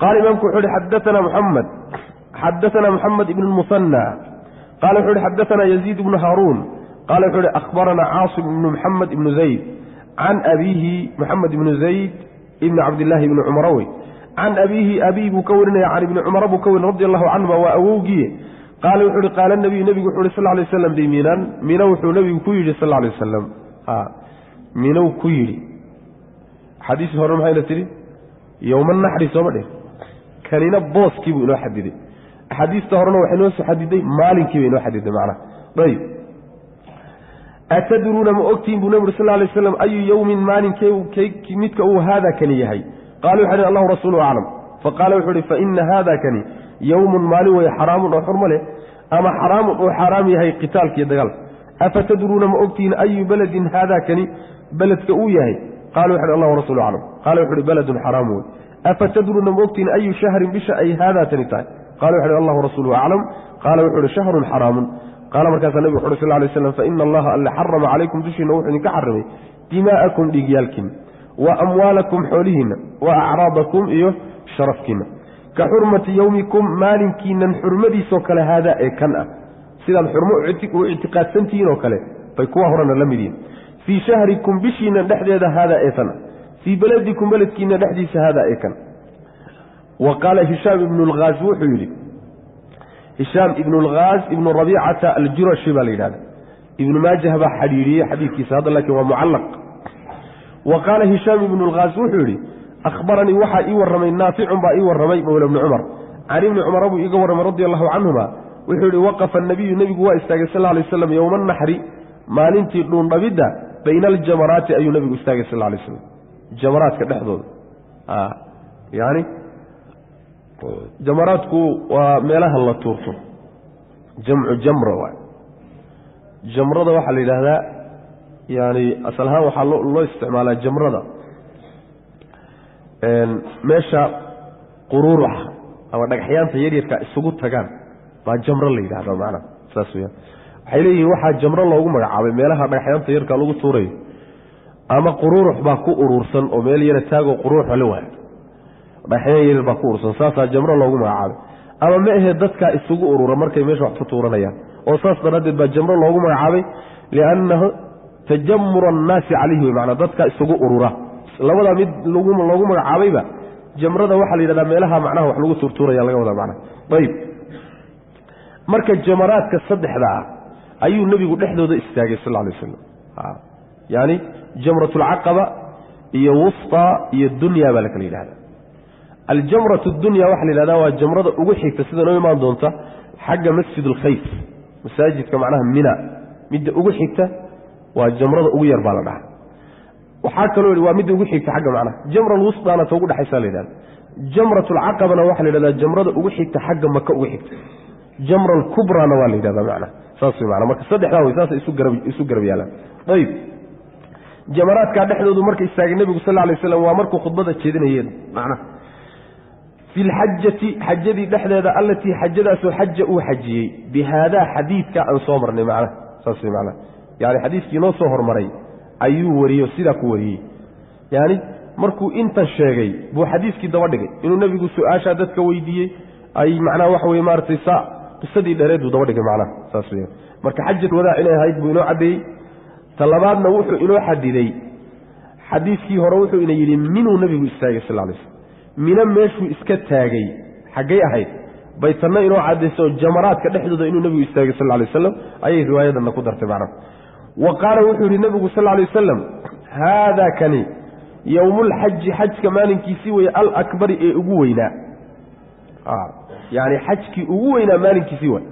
قال إمامك وحولي حدثنا محمد بن المثنى قال وحولي حدثنا يزيد بن هارون قال وحولي أخبرنا عاصم بن محمد بن زيد عن أبيه محمد بن زيد ابن عبد الله بن عمروي عن أبي بكورنا يعني ابن عمر بكور رضي الله عنه وأووجيه قال وحولي قال النبي وحولي صلى الله عليه وسلم دي مينا وحولي نبي كويري صلى الله عليه وسلم مينو كويري حديث هرم هاي لتري يوم النحر سومده كاننا بوس كيبو إنو حديدي حديث تهرنا وحنو سحديدي مالين كيبو إنو حديدي معنا طيب أتدرون ما أكتين بنبر صلى الله عليه وسلم أي يوم مالين كي متك هذا كني هي قالوا حدي الله ورسوله أعلم فقالوا حدي فإن هذا كني يوم مالي وهي حرام أو حرم له أما حرام أو حرام هي قتال كي دقل أفتدرون ما أكتين أي بلد هذا كني بلد كأويه قالوا حد الله ورسوله أعلم قالوا حد بلد حرام أفتدرون ما أكتين أي شهر بشأ أي هذا تنتهي قالوا حد الله ورسوله أعلم قالوا حد شهر حرام قال مركز النبي صلى الله عليه وسلم فإن الله اللي حرم عليكم دشي نوح كحرمي دماءكم لقيالكم وأموالكم حولهن وأعراضكم إيه شرفكن كحرمة يومكم مالكين حرمدي سوكل هذا كان سيدا الحرمة واعتقاد سنتين وكله فيكوا هرنا لمدين في شهركم بشينا دحديد هذا إيثنا في بلدكم بلدكين دحديس هذا إيكن وقال هشام بن الغاز وحيري هشام بن الغاز ابن ربيعة الجرشي بالإدانة ابن ماجه بحريري حديث كيس هذا لك هو معلق وقال هشام بن الغاز وحيري أخبرني وحا إيورمي نافع بإيورمي مولى ابن عمر عن ابن عمر أبو إيورم رضي الله عنهما وحيري وقف النبي وإستاذ صلى الله عليه وسلم يوم النحر ما ننتي دون ربيدا بين الجمرات أي نبي أستاذ صلى الله عليه وسلم جمرات كدحضور يعني جمراتكو وميلها الله تورتو جمع جمرة جمرة وحل إلى هذا يعني أصلها وحل الله استعمالها جمرة ماشى قرورح أو أنك أحيانا تجريك السقوط تكان مع جمرة اللي هذا معنا ساسويا حيلي واحد جمرة الله وما عابي ميلها أنك أحيانا تجريك لغو توري أما قرورح باكو أرورسن أو ميل ينتاجو قرورح لوه أحيانا يجري باكو أرورسن ساسا جمرة الله وما عابي أما ما هي دتك السقوط أرورا مركي ماشى وحط تورنا يعني وصاص ردد بجمرة الله وما عابي لأنه تجمر الناس عليه معنى دتك السقوط أرورا labada mid lagu magacaabayba jamrada waxa la yiraahdaa meelaha macnaha wax lagu turtuuraya laga wada macna tayib marka jamaraadka saddexda ayuu nabigu dhexdooda istaagay sallallahu alayhi wasallam yaani jamratul aqaba iyo wusta iyo dunya baa la kala yiraahdaa aljamratud dunya waxa la yiraahdaa waa jamrada ugu xigta sida noo imaan doonta xagga masjidul khayf masaajidka macnaha mina mid ugu xigta waa jamrada ugu yar baa la dhahaa وحاكلوا لي وامد ugu xigta xagga macna jamra al-wusdana toogu dhaxaysa leedahay jamratul aqabana waxa leedahay jamrada ugu xigta xagga maka ugu xigta jamra al-kubrana waa leedahay macna saasi macna marka saddexda way saasi isu garab yaalan tayib jamaraadka dhexdoodu markay istaagay nabigu sallallahu alayhi wasallam waa markuu khudbada jeedinayeen macna fil hajjati hajjadi dhexdeeda allati hajjadaasoo hajja uu xajiyay bihada hadithka aan soo marnay macna saasi macna yaani hadithkii noo soo hormaray ayuu wariyo sida ku wariyay yaani markuu inta sheegay buu xadiiskii daba dhigay inuu nabigu su'aasha dadka weydiiyay ay macna wax weey maartay qisadii dheereed daba dhigay macna saas weey marka xajjad wadaa inay ahayd buu inoo cadeeyay talabaadna wuxuu inoo xadiday xadiiskii hore wuxuu inoo yiri minuu nabigu istaagay sallallahu alayhi wasallam mina meeshuu iska taagay xagay ahayd baytana inoo cadeyso jamaraadka dhexdooda inuu nabigu istaagay sallallahu alayhi wasallam ayay riwaayadan ku dartay macna وقال وحور النبي صلى الله عليه وسلم هذا كان يوم الحج حج كمان كيسوي الأكبر أقوينا يعني حج كي أقوينا مال كيسوي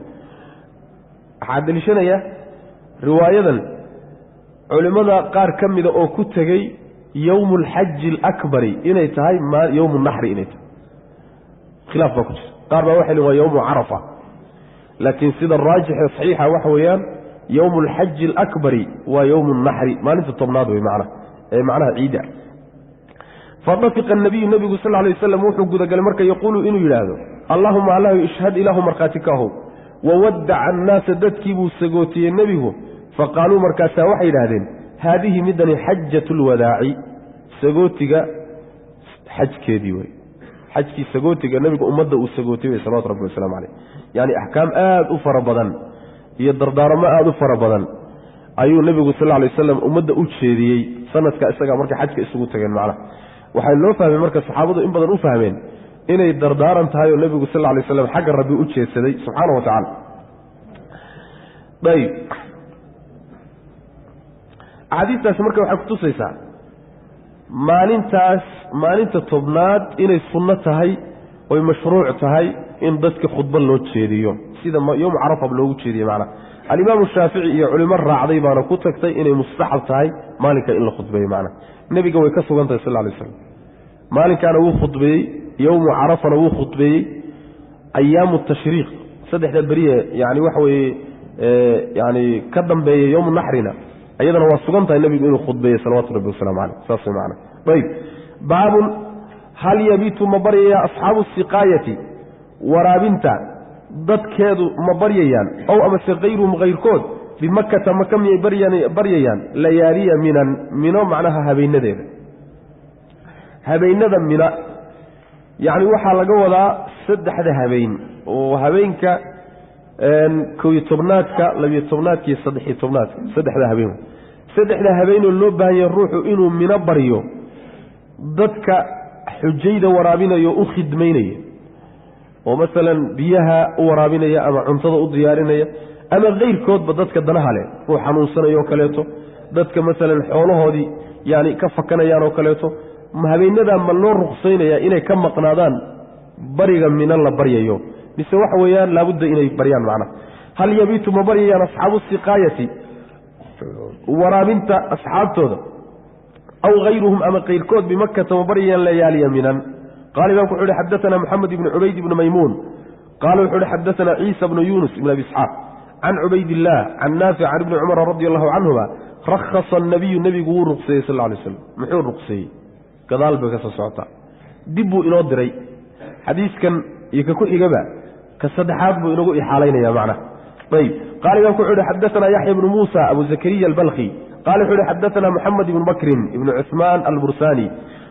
حد اللي شنا يا رواية علماء قار كم إذا أو كتجي يوم الحج الأكبر إنه يتهاي ما يوم النحر إنه خلاف بكت قار بواحد هو يوم عرفة لكن سيد الراجح صحيحة وحويان يوم الحج الأكبر ويوم النحر ما ننسى الطبناد معناها عيدة فنطق النبي صلى الله عليه وسلم وحق قال مركا يقول إنه يلاذو اللهم الله يشهد إله مركاتكه وودع الناس دتكبوا سقوتي النبي فقالوا مركا ساوحي لهذين هذه مدني حجة الوداع سقوتك حج كذي xajkii sagootiga nabiga ummadda uu sagootay sallallahu rabbi wasallam alayhi yani ahkaam aad u fara badan iyo dardaarmo aad u fara badan ayuu nabigu sallallahu alayhi wasallam ummadda u jeediyay sanadka isaga markay xajka isugu tageen macna waxay loo fahmay marka saxaabadu in badan u fahmeen inay dardaaran tahay oo nabigu sallallahu alayhi wasallam xagga rabbi u jeedsaday subhanahu wa ta'ala dayib xadiistaas marka waxay ku tusaysaa maalinta tobnaad inay sunno tahay oo mashruuc tahay in dadka khudba loo jeediyo sida yawm Arafa loogu jeediyo macna al-Imam Shaafici iyo culimo raacday baana ku tagtay inay mustaxab tahay maalinka in la khudbeeyo macna nabiga way ka sugan tahay sallallahu alayhi wasallam maalinkaana uu khudbeeyay yawm Arafa uu khudbeeyay ayyam at-tashriiq saddexda bariye yani waxa weeye yani ka dambeeyay yawm nahrina ayadana waa sugan tahay nabigu inuu khudbeeyo sallallahu alayhi wasallam saasay macna طيب باب هل يبيت مبريا أصحاب السقاية ورابنتا dadkeedu ma baryayaan aw ama غيرهم غير كود بمكة مكم بريان ليالي منو معناها هبيندا منا يعني waxa laga wadaa saddexda habeen oo habeenka kooyo tobnaadka 12 saddexda habeen oo loo baahan yahay ruuxu inuu mina baryo dadka xujayda waraabinayo u khidmeynaya oo mesela biyaha u waraabinaya ama cuntada u diyaarinaya ama qeyrkoodba dadka danaha leh oo xanuunsanayo kaleeto dadka mesela xoolahoodii yani ka fakanayaan oo kaleeto habeenada ma loo ruqsaynaya inay ka maqnaadaan bariga mina la baryayo mise waxa weeyaan laabudda inay baryaan macna hal yabitu mabaryayaan asxaabu siqaayati waraabinta asxaabtooda أو غيرهم أما قيركود بمكة مبريا ليالي منا قال إمام كحول حدثنا محمد بن عبيد بن ميمون قال وحول حدثنا عيسى بن يونس بن أبي إسحاق عن عبيد الله عن نافع عن ابن عمر رضي الله عنهما رخص النبي قول رقصي صلى الله عليه وسلم محور رقصي كذلك بكسا سعطا دبوا إلى الدري حديث كان يكون إجابة كالصدحات بإنه إحالين يا معنى طيب قال إمام كحول حدثنا يحيى بن موسى أبو زكريا البلخي قال حول حدثنا محمد بن بكر بن عثمان البرساني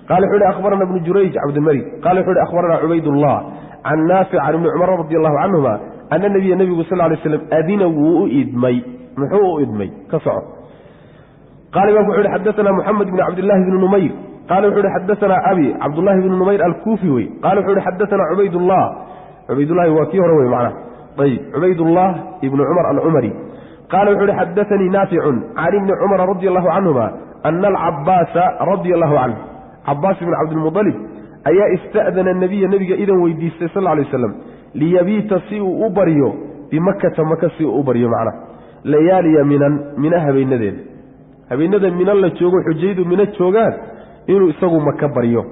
قال حول أخبرنا ابن جريج عبد الملك قال حول أخبرنا عبيد الله عن نافع عن ابن عمر رضي الله عنهما أن النبي صلى الله عليه وسلم أذن وإدمي محو إدمي كسعر قال حول حدثنا محمد بن عبد الله بن نمير قال حول حدثنا أبي عبد الله بن نمير الكوفي قال حول حدثنا عبيد الله وكيه روي معنا طيب عبيد الله ابن عمر العمري قال وحول حدثني نافع عن ابن عمر رضي الله عنهما أن العباس رضي الله عنه عباس بن عبد المطلب أي استأذن النبي إذا ويدي صلى الله عليه وسلم ليبيت سيء أبريو بمكة سيء أبريو معنا ليالي من هبين ندين من الله تشوغو حجيد من التشوغات إنه إساقوا مكة بريو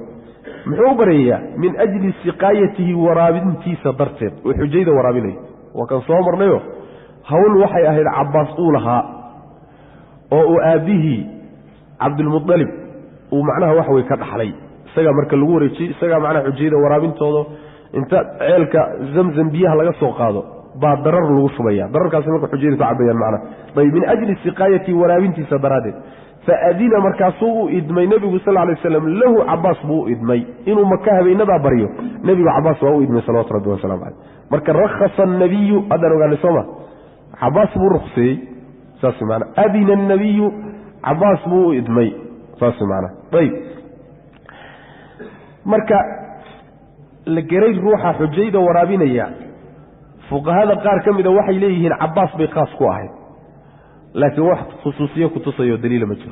محو بريا من أجل سقايته ورابنتي صدرته وحجيد ورابنه وكان صامر نيو hawl waxay ahayd Cabbaas uu lahaa oo uu aabihii Abdul Muttalib uu macnaha wax way ka dhaxlay isaga marka lagu wareejiyay isaga macnaha xujiyada waraabintooda inta ceelka Zamzam biyaha laga soo qaado baa darar lagu shubaya dararkaas marka xujiyada ku cabayaan macnaha bay min ajli siqaayati waraabintiisa daradeed fa adina markaasuu u idmay nabigu sallallahu alayhi wasallam lahu Cabbaas buu idmay inuu Makka habeenada baryo nabigu Cabbaas waa u idmay sallallahu alayhi wasallam marka rakhasa an-nabiy adan ogaanay Soomaa عباس بو رخصي ساسي معنا أذن النبي عباس بو إدمي ساسي معنا طيب مركا لقريج روحا حجيدة ورابينيا فوق هذا قار كم إذا وحي إليه عباس بيقاس كواهي لكن واحد خصوصية كتصيو دليل مجر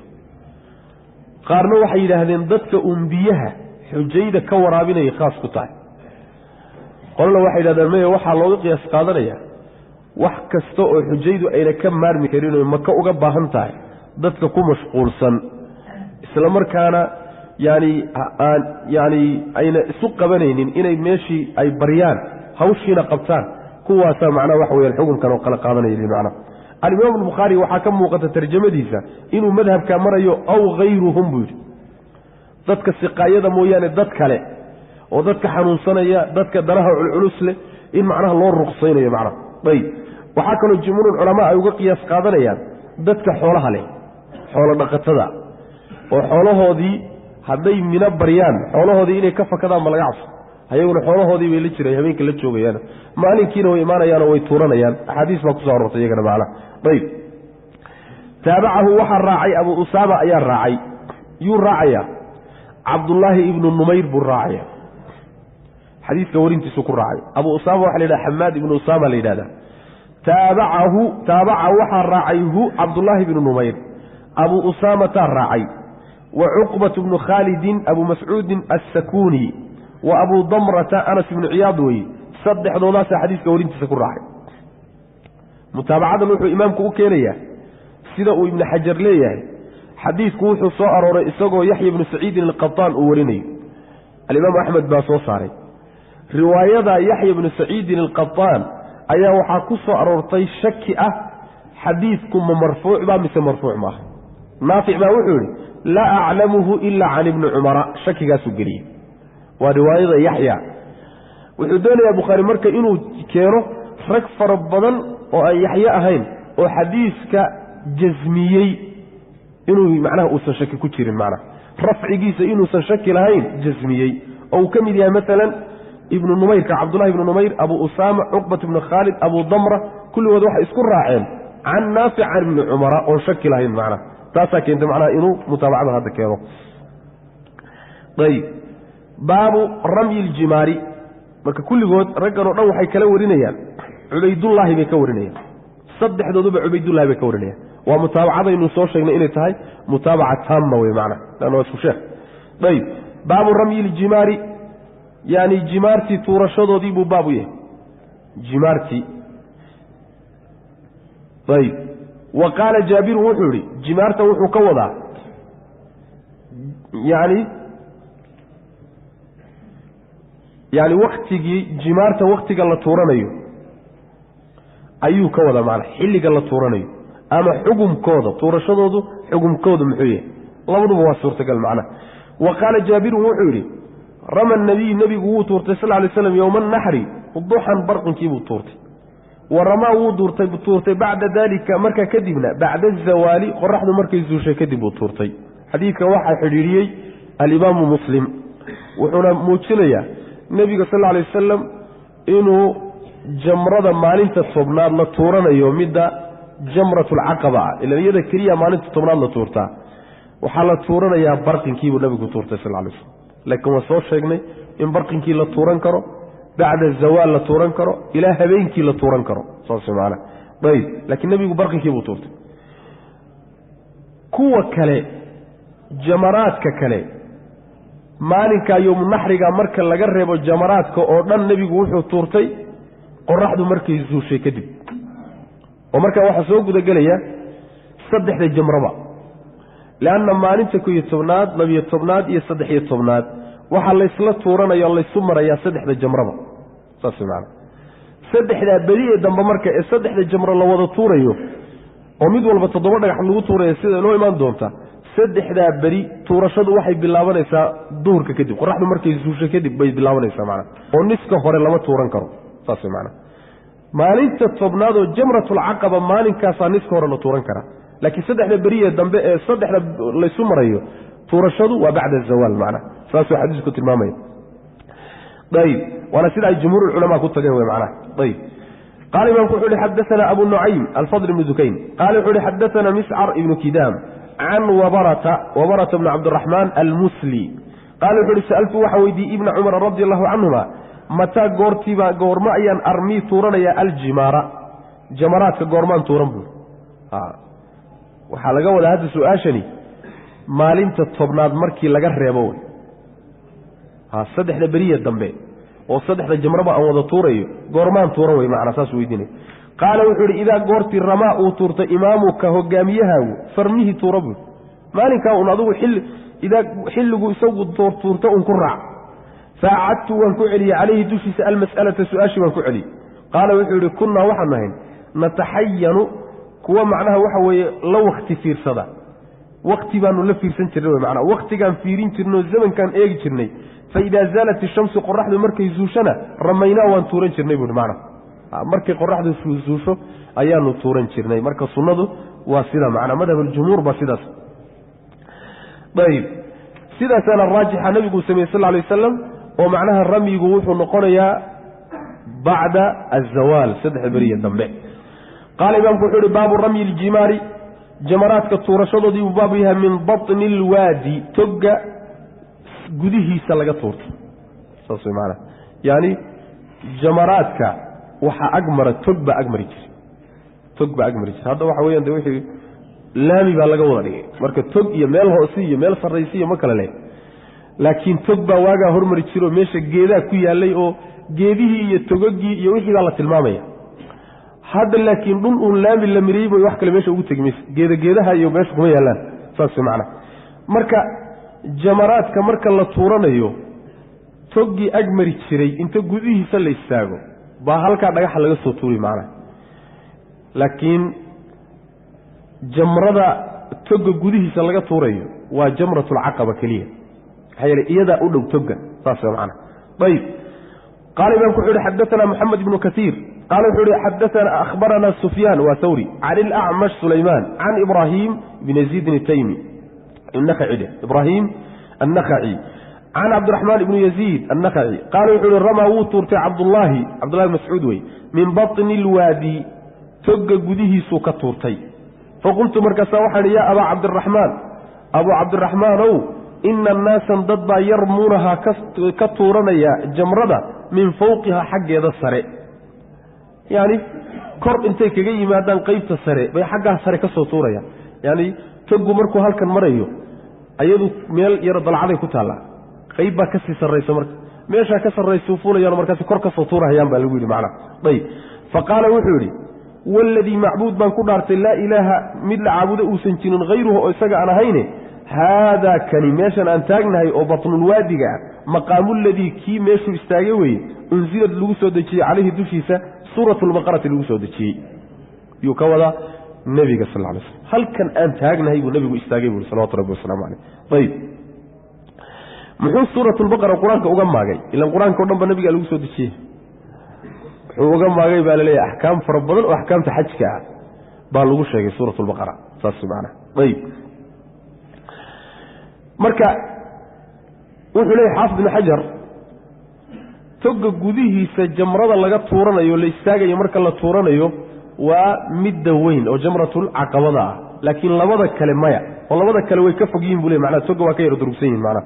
قارنا وحي إلى هذين ضدك أنبيها حجيدة كورابينيا قاس كتاي قلنا وحي إلى ذلك وحا الله يقياس قادريا wax kasta oo xujaydu ayna ka maarmi karin oo Makka uga baahan tahay dadka ku mashquulsan isla markaana yani ayna isu qabanaynin inay meeshii ay baryaan hawshiina qabtaan kuwaasa macna wax weeyaan xukunkan oo kala qaadanayeen macna al-Imam al-Bukhari waxa ka muuqata tarjumadiisa inuu madhabka marayo aw ghayruhum buu dadka siqaayada mooyaane dad kale oo dadka xanuunsanaya dadka daraha culus leh in macnaha loo ruqsaynayo macna طيب waxa kale jumhuur ulama ay uga qiyaas qaadanayaan dadka xoolaha leh xoolo dhaqatada oo xoolahoodii haday mina baryaan xoolahoodii inay ka fakadaan ma laga cabso ayaguna xoolahoodii bay la jireen habeenka la joogayaan maalinkiina way imaanayaan oo way tuuranayaan axaadiis baa kusoo aroortay iyagana macnaha ayib taabacahu waxaa raacay abu usaama ayaa raacay yuu raacaya cabdullaahi ibnu numayr buu raacaya xadiiska warintiisu ku raacay abu usaama waxa la yidhaha xamaad ibnu usaama la yidhahdaa taabaca waxaa raacay hu cabdullaahi ibnu numayr abu usaamataa raacay wa cuqbat bnu khaalidin abu mascuudin assakuni wa abu damrata anas ibnu ciyaad weye saddexdoodaasaa xadiiska warintiisa ku raacay mutaabacadan wuxuu imaamku u keenayaa sida uu ibnu xajar leeyahay xadiidku wuxuu soo arooray isagoo yaxya ibnu saciidin alqataan uu warinayo alimaamu axmed baa soo saaray riwaayada yaxya ibnu saciidin alqataan ayaa waxaa ku soo aroortay shaki ah xadiidku ma marfuuc baa mise marfuuc maaha naafic baa wuxuu yihi laa aclamuhu ila can ibni cumara shakigaasuu geliyey waa riwaayada yaxya wuxuu doonayaa bukhaari marka inuu keeno rag fara badan oo aan yaxye ahayn oo xadiiska jasmiyey inuu macnaha uusan shaki ku jirin macnaha rafcigiisa inuusan shaki lahayn jasmiyey oo uu ka mid yahay maalan ibnu numayrka cabdullahi ibnu numayr abu usaama cuqbat ibnu khaalid abu damra kulligood waxay isku raaceen can naafic can ibni cumara oon shaki lahayn macnaha taasaa keentay macnaha inuu mutaabacada hadda keeno ayb baabu ramyi ljimaari marka kulligood raggan oo dhan waxay kala warinayaan cubaydullaahi bay ka warinayaan saddexdooduba cubaydullahi bay ka warinayaan waa mutaabacadaynu soo sheegnay inay tahay mutaabaca taama wey macnaha lanna waa isku sheekh ayb baabu ramyi ljimaari yani jimaartii tuurashadoodii buu baab u yahay jimaartii ayb wa qaala jaabiru wuxuu yihi jimaarta wuxuu ka wadaa yani waktigii jimaarta waktiga la tuuranayo ayuu ka wadaa macnaa xilliga la tuuranayo ama xugumkooda tuurashadoodu xugumkooda muxuu yahay labaduba waa suurtagal macnaha wa qaala jaabirun wuxuu yidhi rama nabiyu nebigu wuu tuurtay sal lay slam yowma naxri duxan barqinkiibuu tuurtay wa ramaa wuu tuurtay bacda dalika markaa kadibna bacda azawaali qoraxdu markay zuushay kadib buu tuurtay xadiidka waxaa xidhiiriyey alimaamu muslim wuxuuna muujinayaa nebiga sal lay wasalam inuu jamrada maalinta tobnaad la tuuranayo midda jamratulcaqaba ah ila iyada keliya maalinta tobnaad la tuurtaa waxaa la tuuranayaa barqinkiibuu nebigu tuurtay sal lay slam laakiin waa soo sheegnay in barqinkii la tuuran karo bacda zawaal la tuuran karo ilaa habeenkii la tuuran karo saas maana ayb laakiin nebigu barqinkiibuu tuurtay kuwa kale jamaraadka kale maalinka yowmunaxriga marka laga reebo jamaraadka oo dhan nebigu wuxuu tuurtay qoraxdu markay zuushay kadib oo markaa waxaa soo gudagelaya saddexda jamraba leanna maalinta 11aad 12aad iyo 13aad waxaa laysla tuuranaya o laysu marayaa saddexda jamraba saas maana saddexdaa beri ee dambe marka ee saddexda jamro la wada tuurayo oo mid walba 7 dhagax lagu tuuraya sida inoo imaan doonta saddexdaa beri tuurashadu waxay bilaabanaysaa duhurka kadib qoraxdu markay zuushay kadib bay bilaabanaysaa macna oo niska hore lama tuuran karo saas macna maalinta tobnaad oo jamratulcaqaba maalinkaasaa niska hore la tuuran karaa laakiin saddexda beriye dambe ee saddexda laysu marayo tuurashadu waa bacda azawaal macna saasuu xadiisku tilmaamaya ayb waana sida ay jumhuur culamaa ku tageen wey macnaha ayb qaala imaamku wuxuu uhi xadaana abu nucaym alfadl ibnu dukayn qaala wuxuu uhi xadaana miscar ibnu kidaam can wabarata bni cabdiraxmaan almusli qaala wuxu uhi sa'altu waxaa weydiiyey ibna cumara radi allahu canhuma mataa goorma ayaan armii tuuranayaa aljimaara jamaraadka goormaan tuuran buuri waxaa laga wadaa hadda su-aashani maalinta tobnaad markii laga reebo wey saddexda beriya dambe oo saddexda jamraba aan wada tuurayo goormaan tuuran wey macnaa saas weydiinay qaala wuxuu ihi idaa goortii ramaa uu tuurtay imaamuka hogaamiyahaagu farmihii tuura buuri maalinkaa un adugu xilligu isagu tuurta un ku raac faacadtu waan ku celiyey calayhi dushiisa almas'alata su-aashii waan ku celiyey qaala wuxuu yihi kunnaa waxaan nahayn nataxayanu kuwa macnaha waxa weeye la wakti fiirsada wakti baanu la fiirsan jirnay wy manaa waktigaan fiirin jirnay oo zamankaan eegi jirnay fa idaa zaalat ishamsu qoraxdu markay zuushana ramaynaa waan tuuran jirnay buui macnaha markay qoraxdu zuusho ayaanu tuuran jirnay marka sunnadu waa sida macnaa madhab aljumhuur baa sidaas ayb sidaasaana raajixa nabigu sameeyey sal lay wasalam ومعناها الرمي وحو نقريا بعد الزوال سدح برية دمبه قال إمام كحوري باب الرمي الجماري جمرات كالطورة شضدي وبابها من بطن الوادي تبقى قده سلقة طورت صوصي معنا يعني جمراتك وحا أقمر تبقى أقمر يجري هذا وحا ويان دوحي لامي بالغا وداني marka tog iyo meel hoose iyo meel sareysiyo ma kala leh laakiin tog ba waaga hormari jiro meesha geedaha ku yaalay oo geedihii iyo togogii iyo wixii la tilmaamaya hadda laakiin dhul uu laami la miriyay wax kale meesha ugu tagmis geedaha iyo meesha kuma yaalaan saas macna marka jamaraadka marka la tuuranayo togi agmari jiray inta gudihiisa la istaago ba halka dhagax laga soo tuuri macna laakiin jamrada toga gudihiisa laga tuurayo waa jamratul aqaba kaliya hayr iyada u dhow toga saas macna طيب قال ابن كحول حدثنا محمد بن كثير قال كحول حدثنا أخبرنا سفيان وثوري عن الأعمش سليمان عن إبراهيم بن يزيد التيمي النخعي إبراهيم النخعي عن عبد الرحمن بن يزيد النخعي قال كحول رمى وطرت عبد الله بن مسعود من بطن الوادي تق جده سكتورتي فقلت مركزا وحن يا أبا عبد الرحمن إن الناس ضد يرمونها كطورنا جمرة من فوقها حق هذا السريع يعني كرب انتي كجي ما دان قيبت السريع بي حقها سريع كسطورة يعني تقو مركو هالكن مريو أيضو ميل يرد العالي كتالا قيبا كسي سريع مرك ميشا كسر رئيس وفولا يانا مركز كرب كسطورة هيان بالويل معنا طيب فقال وحوري والذي معبود من كنارت لا إله مثل عبود أوسنتين غيره أساق أنا هينه هذا كلماشا أنتاجنا أو بطن الوادي مقام الذي كي ماشو استاجوي أنزلت لوسودتي عليه دشيسة سورة البقرة لوسودتي يكوضا النبي صلى الله عليه وسلم هل كان أنتاجنا هي النبي استاجوي صلى الله عليه وسلم عليه طيب محو سورة البقرة القرآن كأجمع جاي إلا القرآن كأجمع النبي قال لوسودتي وأجمع جاي بالله أحكام فربنا وأحكام تحجك بالغوش جاي سورة البقرة صار معنا طيب marka wuxuu leeyahay xaafid ibn hajar toga gudihiisa jamrada laga tuuranayo la istaagayo marka la tuuranayo waa midda weyn oo jamratul aqabada laakiin labada kale maya oo labada kale way ka fogyiin buu leeyahay macna toga waa ka yar durugsan yihiin macna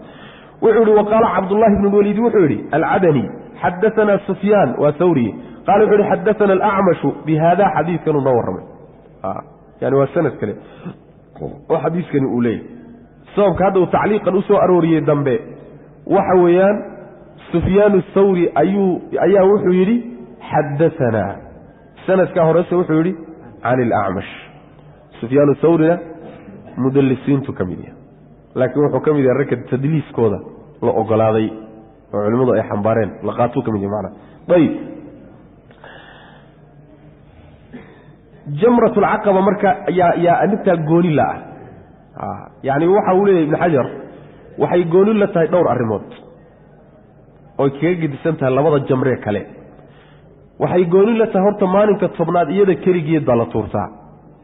wuxuu yiri waqala abdullah ibn walid wuxuu yiri al-adani hadathana sufyan wa thawri qala wuxuu yiri hadathana al-a'mash bi hada hadithkan nawrama yani waa sanad kale oo hadithkan uu leeyahay sababka hadda uu tacliiqan u soo arooriyay dambe waxa weeyaan Sufyaan ath-Thawri ayaa wuxuu yiri hadathana sanadka horeysa wuxuu yiri aan al-A'mash Sufyaan ath-Thawri mudallisiintu kamidiyay laakiin wuxuu kamidiyay rakad tadliiskooda la ogolaaday oo culimadu ay xambaareen la qaato kamidiyay macna bayt jamratul aqaba marka ya anita gooni la يعني waxa uu leeyahay ibn hajar waxay gooni la tahay dhowr arimood oo kaga gedisantahay labada jamre kale waxay gooni la tahay horta maalinka tobnaad iyada kaligeed baa la tuurtaa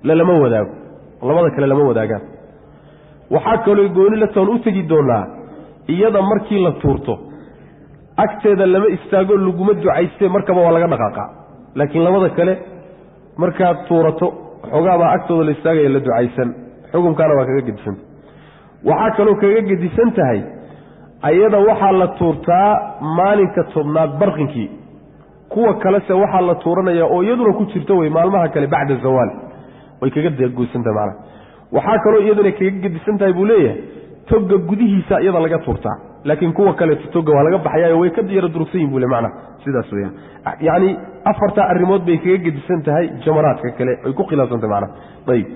lama wadaago labada kale lama wadaagaan waxa kale gooni la tahay u tagi doonaa iyada markii la tuurto agteeda lama istaago laguma ducaystay markaba waa laga dhaqaaqa laakiin labada kale marka tuurato xogaaba agtooda la istaagay la ducaysan xukunkaana waa kaga gedisan waxa kale oo kaga gedisan tahay ayada waxa la tuurtaa maalinka tobnaad barqinkii kuwa kale se waxa la tuuranaya oo iyaduna ku jirto way maalmaha kale bacda zawal way kaga gedisan tahay macna waxa kale oo iyaduna kaga gedisan tahay buu leeyahay toga gudihiisa iyada laga tuurtaa laakiin kuwa kale toga waa laga baxayaa way ka diyaar durugsan buu leeyahay macna sidaas weeyaan yani afarta arimood bay kaga gedisan tahay jamaraadka kale ay ku khilaafsan tahay macna tayib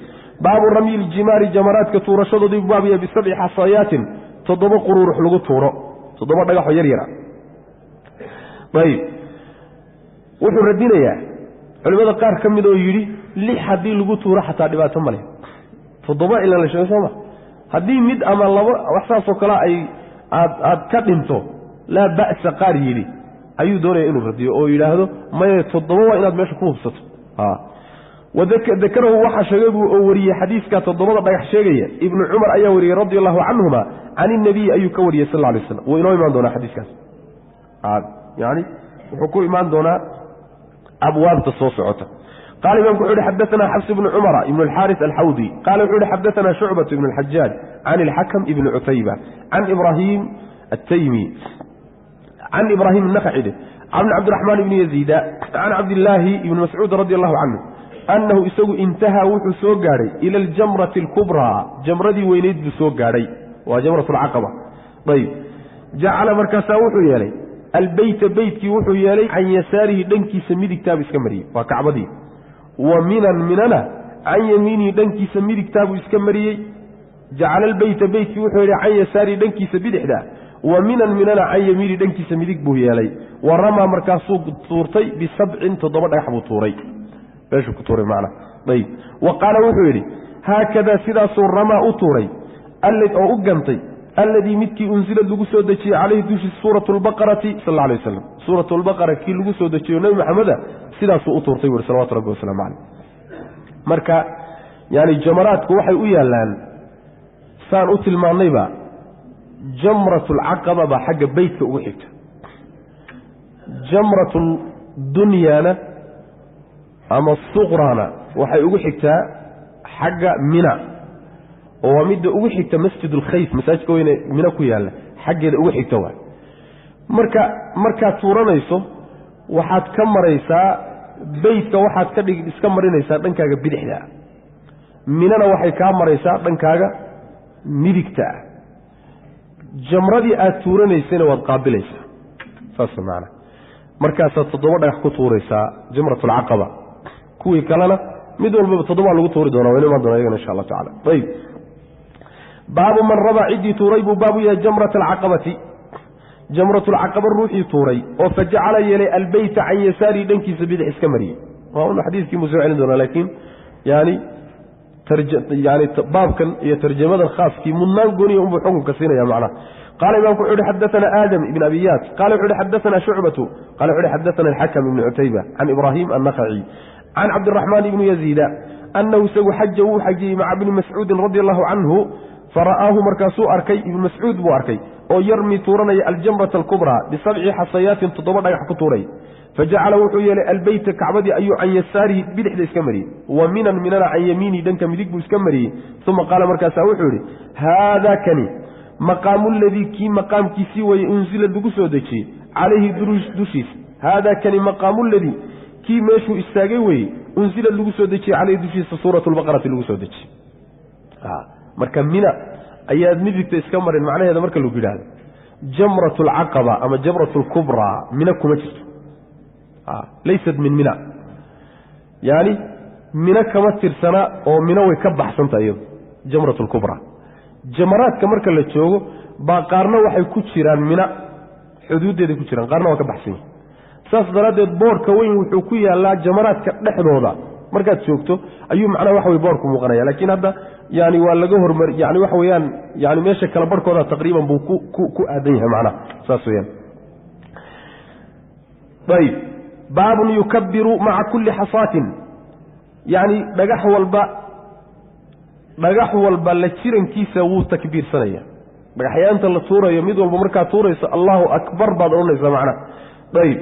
باب رمي الجمار جمرات كتورة شدد بابية بسبع حصايات تضب قرور حلق التورة تضب دقح يريرا طيب وحو ردينا يا علماء قار كم يدو يري لي حدي لقو تورة حتى عدبات مالي تضب إلا لشيء سوما حدي مد أما الله وحساس وكلا أي عاد كدنتو لا بأس قار يري أي دورة إنو ردي أو يري هذا ما يتضبوا وإناد ماشي كوبسط وذكره وحى شغبه أوري حديث كتضبط ضيح شيغيه ابن عمر أي وري رضي الله عنهما عن النبي أي كوري صلى الله عليه وسلم وإنه ما عندنا حديث كاس يعني وحكو إيمان دونا أبواب تصوصعته. قال إمام كحول حدثنا حفص بن عمر ابن الحارث الحوذي قال كحول حدثنا شعبة بن الحجاج عن الحكم ابن عتيبة عن إبراهيم التيمي عن إبراهيم النخعي عن عبد الرحمن بن يزيد عن عبد الله بن مسعود رضي الله عنه أنه يسوي انتهى وحسو قاري إلى الجمرة الكبرى جمرة دي وينيد بسو قاري وجمرة العقبة. طيب جعل مركزه وحو يالي البيت بيتك وحو يالي عن يساره دنكي سميد كتاب اسكمري وكعبة دي ومننا عن يميني دنكي سميد كتاب اسكمري جعل البيت بيتك وحو يالي عن يساره دنكي سميد إحدى ومننا عن يميني دنكي سميدك بو يالي ورمى مركزه طورتي ب7 تضبط أحبو طوري باشو كطوري معنا. طيب وقال وحو هكذا سداس الرمى أطوري الذي أقمتي الذي متك أنزل اللقصة دشي عليه دوش سورة البقرة صلى الله عليه وسلم سورة البقرة كي اللقصة دشي ونبي محمد سداس أطورتي ورسلوات ربه والسلام عليه مركا يعني الجمرات كوحي ويالان سان أتل معنيبا جمرة العقبة بحق بيتك وحيك جمرة الدنيا أما الصغرانا وحي وحيك حق منى ومد وحيك مسجد الخيف مساجد كوين منى كويالا حق وحيك توال مركا تورانيسو waxaad ka maraysaa beydka waxaad ka dhig iska marinaysaa dhankaaga bidixda minana waxay ka maraysaa dhankaaga midigta jamradii aad tuuranaysayna waad qaabilaysaa saas macna markaas 7 dhagax ku tuuraysaa jamratul aqaba kuwii kalena mid walba 7 lagu tuuri doona wayna ma doona insha Allah ta'ala. طيب باب من ربع عدي توري باب يا جمرة العقبة جمرة العقبة الروحي توري وفجعل يلي البيت عن يساري دنكي سبيل حسكمري وهو حديث كي مسوع عندنا لكن يعني باب كان يترجم هذا الخاص كي منان قوني أم بحكم كثيرا يا معنا. قال إمام كحول حدثنا آدم بن أبيات قال كحول حدثنا شعبة قال كحول حدثنا الحكم بن عتيبة عن إبراهيم النخعي عن عبد الرحمن بن يزيد أنه سوى حجه حجي مع ابن مسعود رضي الله عنه فرآه مركاسو أركي ابن مسعود بو أركي أو يرمي تورني الجمرة الكبرى ب7 حصيات تضبط يحكو توري فجعل وحي البيت كعبدي أيو عن يساره بدحد اسكمري ومننا عن يميني دنك مديك باسكمري ثم قال مركاسا وحوري هذا كني مقام الذي كي مقام كيسي وينزل الدقسو دكي عليه دوشيس هذا كني مقام الذي كي ماشو استاقوي انزل الدقسو دكي عليه دوشيس سورة البقرة الدقسو دكي marka mina ayaad midigta iska marin macnaheeda marka lagu yiraahdo jamratul aqaba ama jamratul kubra mina kuma jirto leysad min mina yani mina kama tirsana oo mina way ka baxsantay iyadu jamratul kubra jamaraadka marka la joogo ba qaarna waxay ku jiraan mina xuduudeeda ku jiraan qaarna waa ka baxsan saas daradeed boorka weyn wuxuu ku yaalaa jamaraadka dhexdooda markaad joogto ayuu macnaha wax way boorku muuqanaya laakiin hadda يعني waa laga hormar yani wax weeyaan yani meesha kala barkooda taqriiban buu ku aadan yahay macna saas weeyaan. طيب باب يكبر مع كل حصاة يعني dhagax walba la jirankiisa wuu takbiir sanaya dhagaxyaanta la tuurayo mid walba marka tuurayso Allahu akbar baad oranaysaa macna. طيب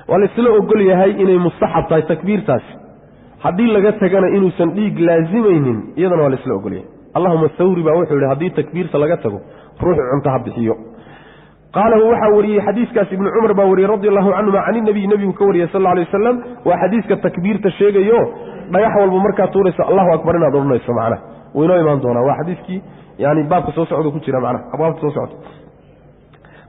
wala isla ogol yahay inay mustahab tahay takbiirtaas haddii laga tagana inuusan dhiig laazimaynin iyadana waa la isla ogolyahay. Allahumma thawri baa wuxuu yiri haddii takbiirta laga tago ruuxu cunta bixiyo. قال هو حوري حديث كاس ابن عمر باوري رضي الله عنه عن النبي كوري صلى الله عليه وسلم وحديث كالتكبير تشيغيو ضيح والمركه توريس الله اكبر ان ادرنيسو معنا وينو ايمان دونا وحديثكي يعني باب سو سعود كجيره معنا ابواب سو سعود.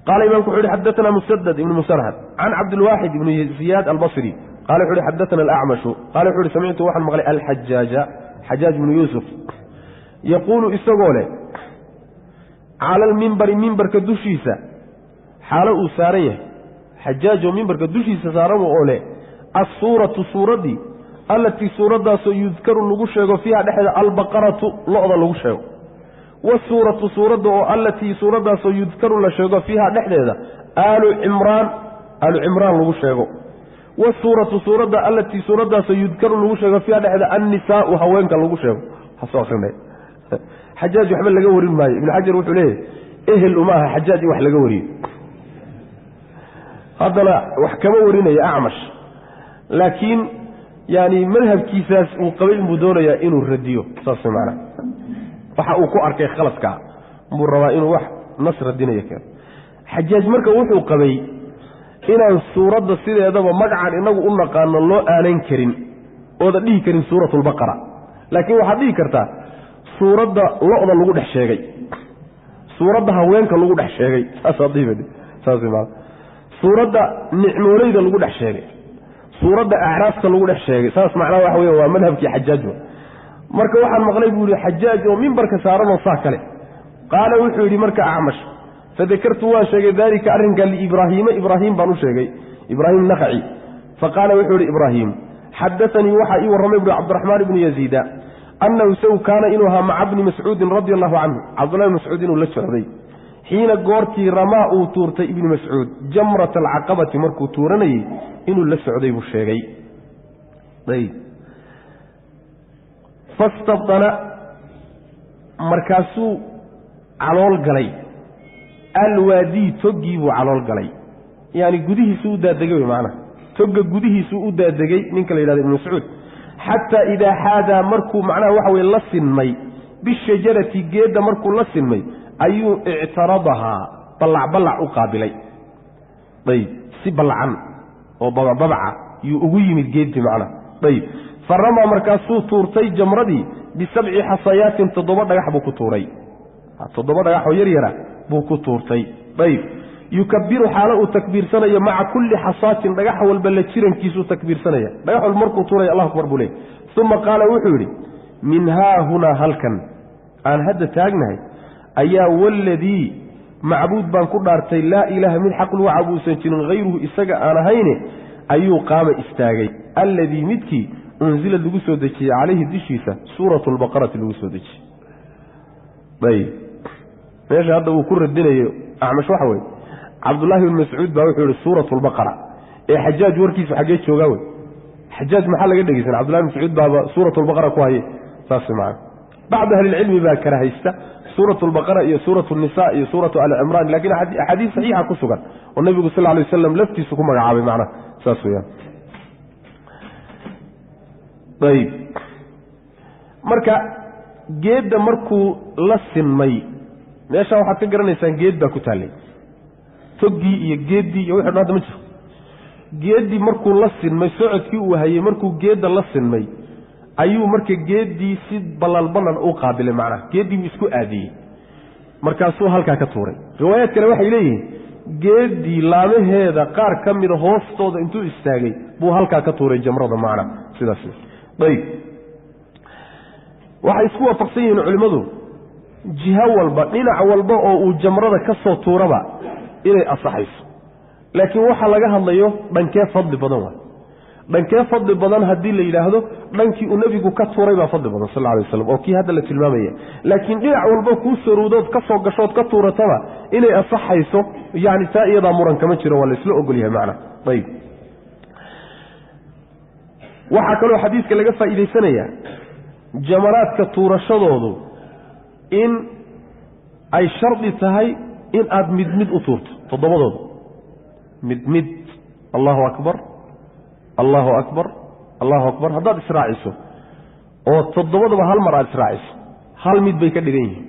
قال امام كحول حدثنا مسدد ابن مسرهد عن عبد الواحد بن زياد البصري قال حول حدثنا الأعمش قال حول سمعت واحد مغلي حجاج بن يوسف يقول استقوله على المنبر كدوشيسة حاله ساريه حجاج ومنبر كدوشيسة ساره وقوله الصورة دي التي صورة سيذكر اللغوشة فيها نحن البقرة لغضة اللغوشة والصورة التي صورة سيذكر اللغوشة فيها نحن آل عمران اللغوشة والصورة التي صورة سيذكر اللغوشة فيها نحن النساء وهوينك اللغوشة حصوصنا حجاج يحمل لقوري الماء ابن حجر وحليه ايه الأماها حجاج وحل لقوري haddana wax kama warinaya acmash laakiin yani madhabkiisaas uu qabay inbuu doonayaa inuu radiyo saas macna waxa uu ku arkay khaladka buu rabaa inuu wax nas radinayo keeno xajaaj marka wuxuu qabay inaan suuradda sideedaba magacan inagu u naqaano loo aanayn karin ooda dhihi karin suuratul baqara laakiin waxaad dhihi kartaa suuradda lo-da lagu dhex sheegay suuradda haweenka lagu dhex sheegay saas suuradda nicmooleyda lagu dhex sheegay suuradda acraafta lagu dhex sheegay saas macnaha waxa weeye waa madhabkii xajaaj marka waxaan maqlay buu yidhi xajaaj oo mimbarka saaranoo saa kale qaala wuxuu yidhi marka acmash fadakartu waan sheegay daalika arrinka liibraahiima ibraahim baan u sheegay ibraahim naqaci faqaala wuxuu yidhi ibraahim xadaanii waxaa ii warramay buri cabdiraxmaan ibnu yaziida annahu saw kaana inuu ahaa maca bni mascuudin radia allahu canhu cabdullahi bni mascuud inuu la socday xiina goortii ramaa uu tuurtay ibni mascuud jamrata alcaqabati markuu tuuranayey inuu la socday buu sheegay fastabdana markaasuu calool galay alwaadii toggii buu calool galay yani gudihiisuu u daadegay wey macnaha togga gudihiisuu u daadegay ninka la yidhahdo ibnu mascuud xataa idaa xaadaa markuu macnaha waxa weye la sinmay bishajarati geedda markuu la sinmay ayuu ictaradahaa ballac u qaabilay ayb si ballacan oo babaca yuu ugu yimid geedtii macnaha ayb fa ramaa markaasuu tuurtay jamradii bisabci xasayaatin 7 dhagax buu ku tuuray 7 dhagax oo yaryara buu ku tuurtay ayb yukabiru xaalo uu takbiirsanayo maca kulli xasaatin dhagax walba la jirankiisuu takbiirsanaya dhagax walba markuu tuuraya allahu akbar buu leey uma qaala wuxuu yidhi min haahunaa halkan aan hadda taagnahay ayaa waladii macbuud baan ku dhaartay laa ilaaha mid xaq lagu caabuusan jirin hayruhu isaga aan ahayne ayuu qaama istaagay alladii midkii unzilad lagu soo dejiyey calayhi dushiisa suuratu lbaqarati lagu soo dejiyey ayb meesha hadda uu ku radinayo acmash waxa weye cabdullaahi bin mascuud baa wuxuu yihi suuratu lbaqara ee xajaaj warkiisu xaggee joogaa wey xajaaj maxaa laga dhegeysan cabdullahi bin mascuud baaba suuratu lbaqara ku haye saas macana bacdu ahlilcilmi baa kala haysta suuratu lbaqara iyo suuratu nisa iyo suuratu ali cimraan laakiin axaadiis saxiixa ku sugan oo nebigu sal alay wasalam laftiisu ku magacaabay macnaha saas weyaan ayb marka geedda markuu la sinmay meeshaa waxaad ka garanaysaan geed baa ku taallay toggii iyo geeddii iyo wixii hadda ma jiro geeddii markuu la sinmay socodkii uu hayey markuu geedda la sinmay ayuu marka geeddii si ballan u qaabilay macnaha geeddii buu isku aadiyey markaasuu halkaa ka tuuray riwaayaad kale waxay leeyihiin geeddii laamaheeda qaar ka mida hoostooda intuu istaagay buu halkaa ka tuuray jamrada macnaha sidaas ayb waxay isku waafaqsan yihiin culimmadu jiho walba dhinac walba oo uu jamrada ka soo tuuraba inay asaxayso laakiin waxa laga hadlayo dhankee fadli badan waay dhankee fadli badan haddii la yidhaahdo dhankii uu nebigu ka tuuray baa fadli badan sal alay waslam oo kii hadda la tilmaamaya laakiin dhinac walba kuu saruudood ka soo gashood ka tuurataba inay asaxayso yani taa iyadaa muran kama jiro waa la isla ogol yahay macna ayb waxaa kaloo xadiiska laga faa'iidaysanayaa jamaraadka tuurashadoodu in ay shardi tahay in aad mid u tuurto 7dooda mid allahu akbar allahu akbar allahu akbar haddaad israaciso oo 7daba hal mar aad israaciso hal mid bay ka dhigan yihiin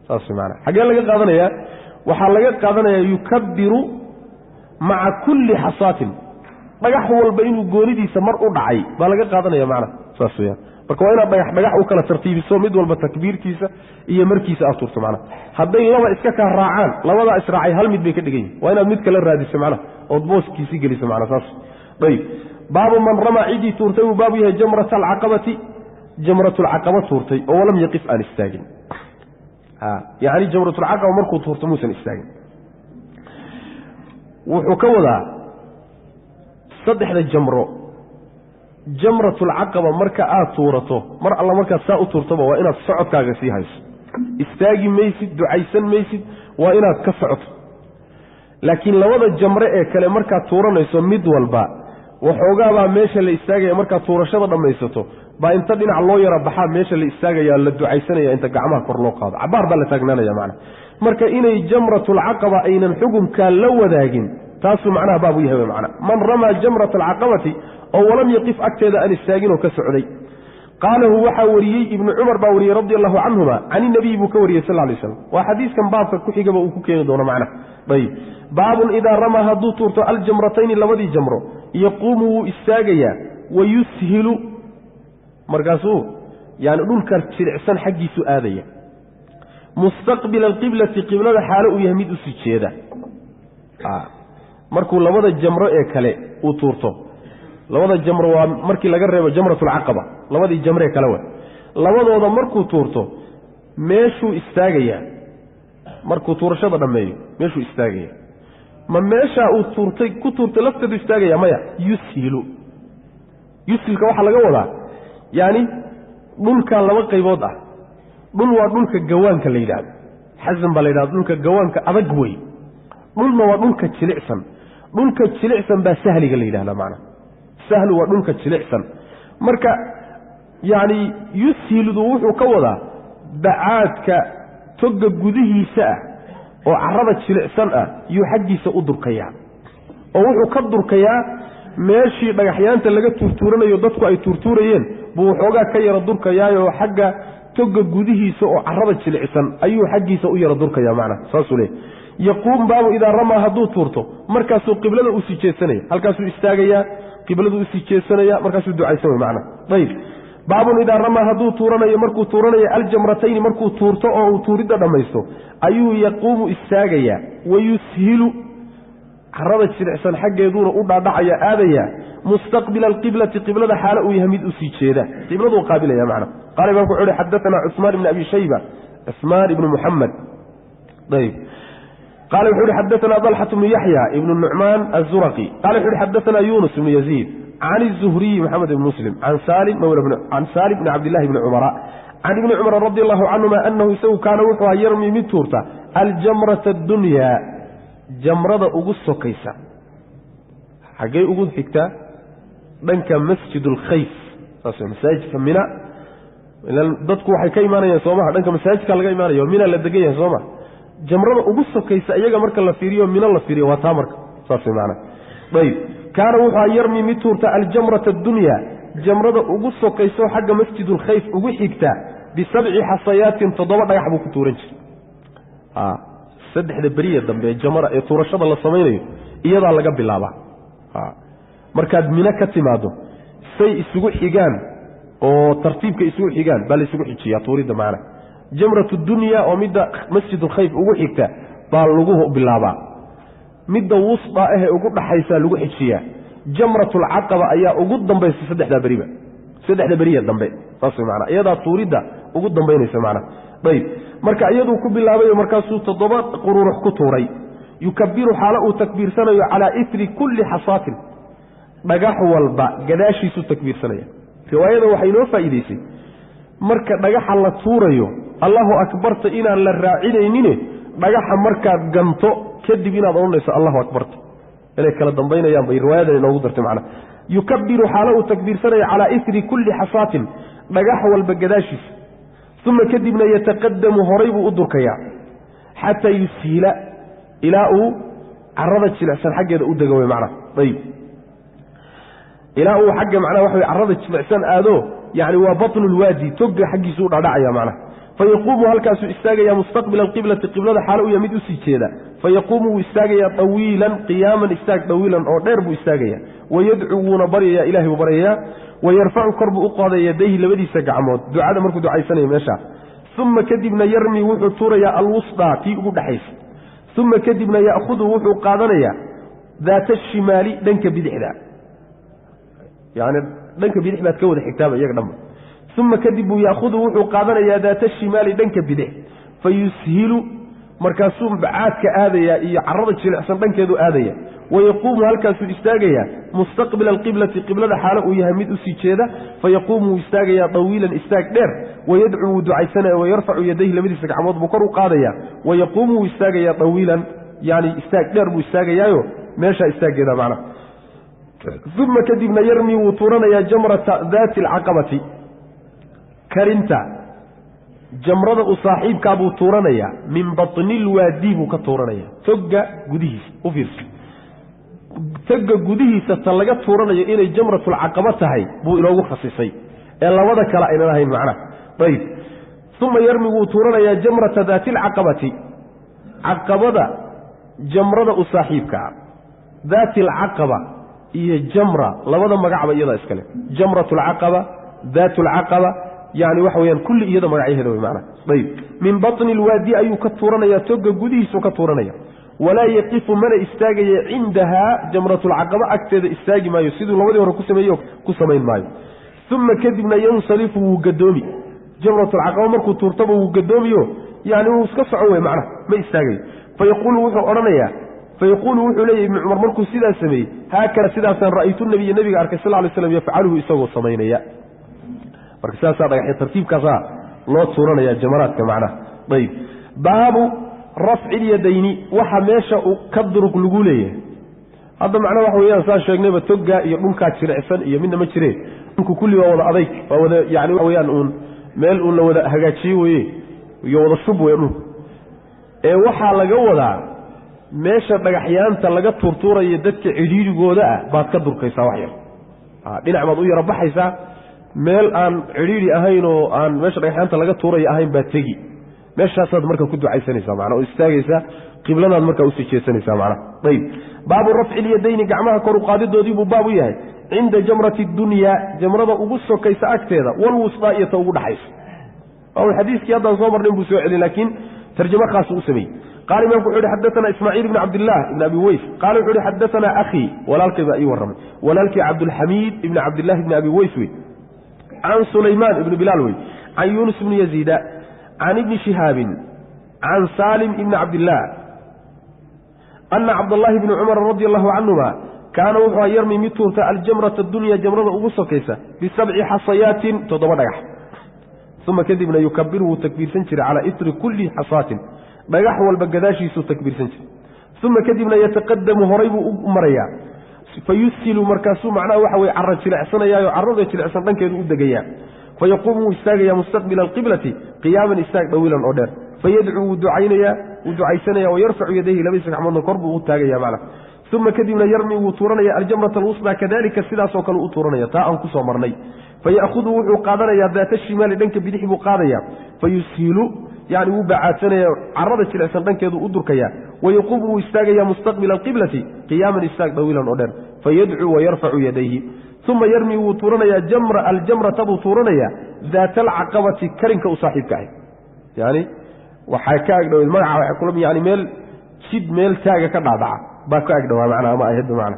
saas maana xagee laga qaadanayaa waxaa laga qaadanayaa yukabiru maca kulli xasaatin dhagax walba inuu goonidiisa mar u dhacay baa laga qaadanaya macna saas weeyaan marka waa inaad dhagax u kala tartiibiso mid walba takbiirtiisa iyo markiisa aad turto macna hadday laba iska ka raacaan labadaa israacay hal mid bay ka dhigan yihiin waa inaad mid kala raadiso macna ood booskiisii geliso macna saas ayb baabu man ramaa cidii tuurtay uu baabu yahay jamrata alcaqabati jamratulcaqaba tuurtay oo walam yaqif aan istaagin yani jamratulcaqaba markuu tuurto muusan istaagin wuxuu ka wadaa 3 jamro jamratulcaqaba marka aad tuurato mar alla markaad saa u tuurtaba waa inaad socodkaaga sii hayso istaagi maysid ducaysan maysid waa inaad ka socoto laakiin 2 jamre ee kale markaad tuuranayso mid walba waxoogaabaa meesha la istaagaya markaad tuurashada dhammaysato baa inta dhinac loo yara baxaa meesha la istaagaya la ducaysanaya inta gacmaha kor loo qaado cabaar baa la taagnaanaya macna marka inay jamratulcaqaba aynan xukunkaa la wadaagin تاسو معناها باب يهوي معنا من رمى جمرة العقبة أو ولم يقف أكتد أن الساقين وكسعدي قاله وحوري ابن عمر باوري رضي الله عنهما عن النبي بكوري صلى الله عليه وسلم وحديث كان باب كحي قبل وكوكين دون معنا طيب باب إذا رمى هدو تورتو الجمرتين لودي جمره يقوم الساقيا ويسهل مركاسو يعني دول كرتشرعسان حقي سؤالية مستقبل القبلة قبلة حاله يهمد السجيدة markuu labada jamro ee kale uu tuurto labada jamro waa markii laga reebo jamratul aqaba labadii jamre kale waa labadooda markuu tuurto meeshuu istaagaya markuu tuurashada dhameeyo meeshuu istaagaya ma meesha uu tuurtay ku tuurtay lafteedu istaagaya maya yusilka waxa laga wadaa yaani dhulka laba qaybood ah dhul waa dhulka gawaanka la yiraahdo xasan baa la yiraahdo dhulka gawaanka adag way dhulna waa dhulka jilicsan dhulka jilicsan baa sahliga la yiraahdaa macna sahlu waa dhulka jilicsan marka yaani yusiilu wuxuu ka wadaa bacaadka toga gudihiisa oo carrada jilicsan iyo xaqiisa u durkaya oo wuxuu ka durkaya meeshii dhagaxyaanta laga turturanayo dadku ay turturayeen buu xoogaa ka yara durkayaayo xagga toga gudihiisa oo carrada jilicsan ayuu xaqiisa u yara durkaya macna saasule يقوم باب إذا رمى هدو تورتو مركز قبلة أسيجيسانية هل كاسو استاغيا قبلة أسيجيسانية مركز الدعاء يسوي معنا طيب باب إذا رمى هدو تورنا يمركو تورنا الجمرتين مركو تورتو أو تورد دميستو أيو يقوم استاغيا ويسهل حرادة الشرعسان حق يدور أوضع دعيا آذيا مستقبل القبلة قبلة حالة يهمد أسيجيدا قبلة قابلة يا معنا قال ابن كعوري حدثنا عثمان بن أبي شيبة عثمان بن محمد طيب قال وحول حدثنا طلحة بن يحيى ابن النعمان الزرقي قال وحول حدثنا يونس بن يزيد عن الزهري محمد بن مسلم عن سالم بن عبد الله بن عمر عن ابن عمر رضي الله عنهما أنه سو كان وحوها يرمي من تورته الجمرة الدنيا جمرة أغسو كيسا حقي أغسو حكتا بنك مسجد الخيف مساجد كمنا dadku waxay ka iimaanayaan Soomaha dhanka masaajidka laga iimaanayo mina la degay Soomaha jamrada ugu sokaysa iyaga marka la fiiriyo mina la fiiriyo waa taamarka saas macna bayb kaana wuxuu yarmi miturta aljamrata ad-dunya jamrada ugu sokayso xagga masjidul khayf ugu xigta bi 7 hasayatin todoba dhagax buu ku tuuran jiray saddexda bariya dambe jamra ee tuurashada la sameeyo iyada laga bilaaba markaad mina ka timaado say isugu xigaan oo tartiibka isugu xigaan bal isugu xijiya tuurida macna جمرة الدنيا ومدى مسجد الخيف وحكتا باللغوه باللابا مدى وسطى اقود حيثا لغو حجيا جمرة العقبة ايا اقود دنبي سدح دابريبا سدح دابريا دنبي فاصل معنا ايضا توريدا اقود دنبي نيسا معنا طيب مركا ايضا كب اللابا ومركا سوء تضبط قرورح كتوري يكبر حاله تكبير سنة على اثر كل حصات بقاح والباء قداشي سوء تكبير سنة رواية وحينوفا فايديسي marka dhagaxa la tuurayo Allahu akbar ina la raacideynine dhagaxa marka ganto kadib inaad oranayso Allahu akbar inay kala dambeynayaan bay riwaayada inoogu dartay macna yukabbiru halahu takbir sanaya ala ithri kulli hasatin dhagaxa walba gadaashis thumma kadibna yataqaddamu horaybu udurkaya hatta yusila ila arada jilicsan xageeda u dagaway macna tayib ila xagga macna waxa arada jilicsan aado يعني وبطن الوادي توجه حق سوق دعيا معنا فيقوم هلكاس استاغيا مستقبل القبلة قبلة حاله يمد سيجيدا فيقوم استاغيا طويلا قياما استاغ طويلا او ديربو استاغيا ويدعون بريا الهي وبريا ويرفع قرب اقاد يديه لبديس غعمود دعاء مركو دعيسنه ميشا ثم كدبنا يرمي وحو توريا الوسطى تي ugu dhaxays ثم كدبنا ياخذ وحو قادنيا ذات الشمال دنك بدخدا يعني دنك بدخ baad ka wada xigtaaba iyaga dham thumma kadibu yaakhudhu wuxuu qaadanaya daata shimaali danka bidix fayushilu markaasuu bacaadka aadaya iyo carrada jilicsan dhankeedu aadaya ويقوم هلكاس استاغيا مستقبل القبلة قبلة حاله يهمد سيجيدا فيقوم استاغيا طويلا استاغ دير ويدعو دعيسنا ويرفع يديه لمدي سغعمود بكرو قاديا ويقوم استاغيا طويلا يعني استاغ دير بو استاغيايو ماشا استاغيدا معنا ثم كدبنا يرمي وطورنا يا جمرة ذات العقبة كرنتا جمرة صاحب كابو طورنا من بطن الوادي كطورنا تقى قديس وفيرس tagga gudihiisa ta laga tuuranayo inay jamratul caqaba tahay buu inoogu khasisay ee labada kale aynan ahayn macnaha ayib uma yarmi wuu tuuranayaa jamrata daati alcaqabati caqabada jamrada u saaxiibkaa daati alcaqaba iyo jamra labada magacba iyadaa iskale jamratu alcaqaba daatu alcaqaba yani waxa weyaan kulli iyada magacyaheeda wey macnaha ayib min batni alwaadi ayuu ka tuuranayaa togga gudihiisuu ka tuuranaya walaa yaqifu mana istaagaya cindahaa jamratulcaqaba agteeda istaagi maayo siduu labadii hore ku sameeye ku samayn maayo uma kadibna yansalifu wuu gadoomi jamratulcaqaba markuu tuurtaba wuu gadoomiyo yani wuu iska soco wey macnaha ma istaagayo fayaquulu wuxuu leeyahy ibnu cumar markuu sidaas sameeyey haakada sidaasaan ra'aytu nabiya nabiga arkay sal lay slam yafcaluhu isagoo samaynaya marka sidaasaa dhagaxya tartiibkaasaa loo tuuranaya jamaraadka macnaha ayib baabu rafci ilyadayni waxa meesha ka durug lagu leeyahay hadda macnaha waxa weyaan saan sheegnayba toggaa iyo dhulkaa jirecsan iyo midna ma jireen dhulku kulli waa wada adayg waa wada yani waxa weyaan uun meel uun la wada hagaajiye weye iyo wada shub weye dhulku ee waxaa laga wadaa meesha dhagaxyaanta laga tuurtuurayo dadka cidhiirigooda ah baad ka durkaysaa wax yar dhinac baad u yaro baxaysaa meel aan cidhiiri ahayn oo aan meesha dhagaxyaanta laga tuurayo ahayn baad tegi meeshaasaad marka ku ducaysanaysaa macnaa oo istaagaysaa qibladaad markaa usii jeesanaysaa macnaha ayib baabu rafci ilyadayni gacmaha kor u qaadidoodii buu baab u yahay cinda jamrati dunyaa jamrada ugu sokaysa agteeda walwusdaa iyo ta ugu dhaxaysa waa xadiiskii haddaan soo marnayn buu soo celin laakiin tarjamo khaas u sameeyey qaala imaamku wuxu uhi xadaana ismaaciil ibn cabdillaah ibn abi weys qaala wuxu uhi xadaanaa akhii walaalkay baa ii warramay walaalkii cabdulxamiid ibni cabdillahi ibni abi weys wey can sulaymaan ibni bilaal wey can yuunus ibni yaziida can ibni shihaabin can saalim ibni cabdillaah ana cabdallahi bni cumar radi allahu canhuma kaana wuxuu yarmi mid tuurta aljamrata dunya jamrada ugu sokaysa bisabci xasayaatin 7 dhagax uma kadibna yukabiru wuu takbiirsan jiray calaa isri kulli xasaatin dhagax walba gadaashiisuu takbiirsan jiray uma kadibna yataqadamu horay buu u marayaa fayusilu markaasuu macnaha waxa weye cara jilecsanayaayo carada jilecsan dhankeedu u degayaa fayaquumu wuu istaagayaa mustaqbila alqiblati qiyaaman istaag dhawiilan oo dheer fayadcuu wuu ducaysanaya wayarfacu yadayhi labadiisa gacmoodna kor buu u taagaya macnaha uma kadibna yarmi wuu tuuranaya aljamrata alwusdaa kadalika sidaasoo kale u tuuranaya taa aan kusoo marnay fayahudu wuxuu qaadanayaa daata shimaali dhanka bidix buu qaadaya fayushilu yani wuu bacaadsanaya carada jilecsan dhankeedu u durkaya wayaquumu wuu istaagaya mustaqbila alqiblati qiyaaman istaag dhawiilan oo dheer fayadcuu wayarfacu yadayhi uma yarmi wuu tuuranaya aljamrata buu tuuranaya daata alcaqabati karinka u saaxiibka ahay yani waxaa ka agdhow magaca waa kula yani meel taaga ka dhaadhaca baa ka agdhowaa macnaa ama ayadda macna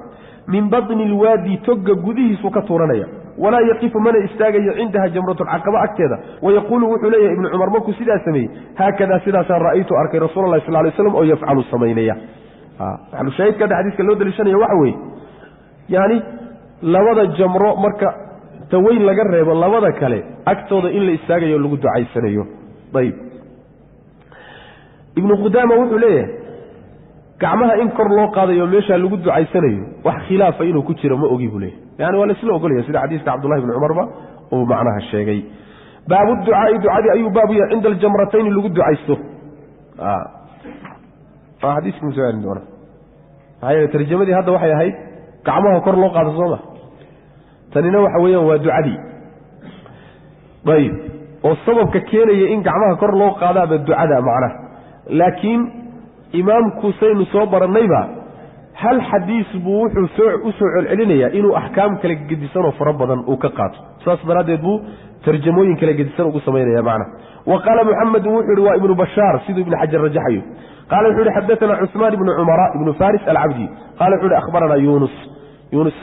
min batni alwaadi togga gudihiisuu ka tuuranaya walaa yaqifu mana istaagayo cindaha jamratulcaqaba agteeda wayaquulu wuxuu leeyahay ibnu cumar markuu sidaa sameeyey haakadaa sidaasaan ra'aytu arkay rasuul allahi sal lay slam oo yafcalu samaynaya maxalushaahidka hadda xadiiska loo daliishanaya waxa weeye yani labada jamro marka taweyn laga reebo labada kale agtooda in la istaagayo lagu ducaysanayo ayib ibnu qudaama wuxuu leeyahay gacmaha in kor loo qaadayo meeshaa lagu ducaysanayo wax khilaafa inuu ku jiro ma ogi buu leeyahy yani waa laisla ogolaya sida xadiiska cabdullahi bni cumarba uu macnaha sheegay baabu ducaai ducadii ayuu baabu yahay cinda aljamratayni lagu ducaysto xadiiskii soo celin doona maxaa yeele tarjamadii hadda waxay ahayd gacmaha kor loo qaado sooma tanina waxa weeyaan waa ducadii ayib oo sababka keenaya in gacmaha kor loo qaadaaba ducada macnaha laakiin imaamku saynu soo barannayba hal xadiis buu wuxuu u soo celcelinayaa inuu axkaam kala gedisanoo fara badan uu ka qaato saas daraaddeed buu tarjamooyin kala gedisan ugu samaynaya macnaha wa qaala muxamedun wuxuu yihi waa ibnu bashaar siduu ibnu xajar rajaxayo qaala wuxuu yihi xadaanaa cusmaan ibnu cumara ibnu faris alcabdi qaala wuxuu yihi akhbaranaa yuunus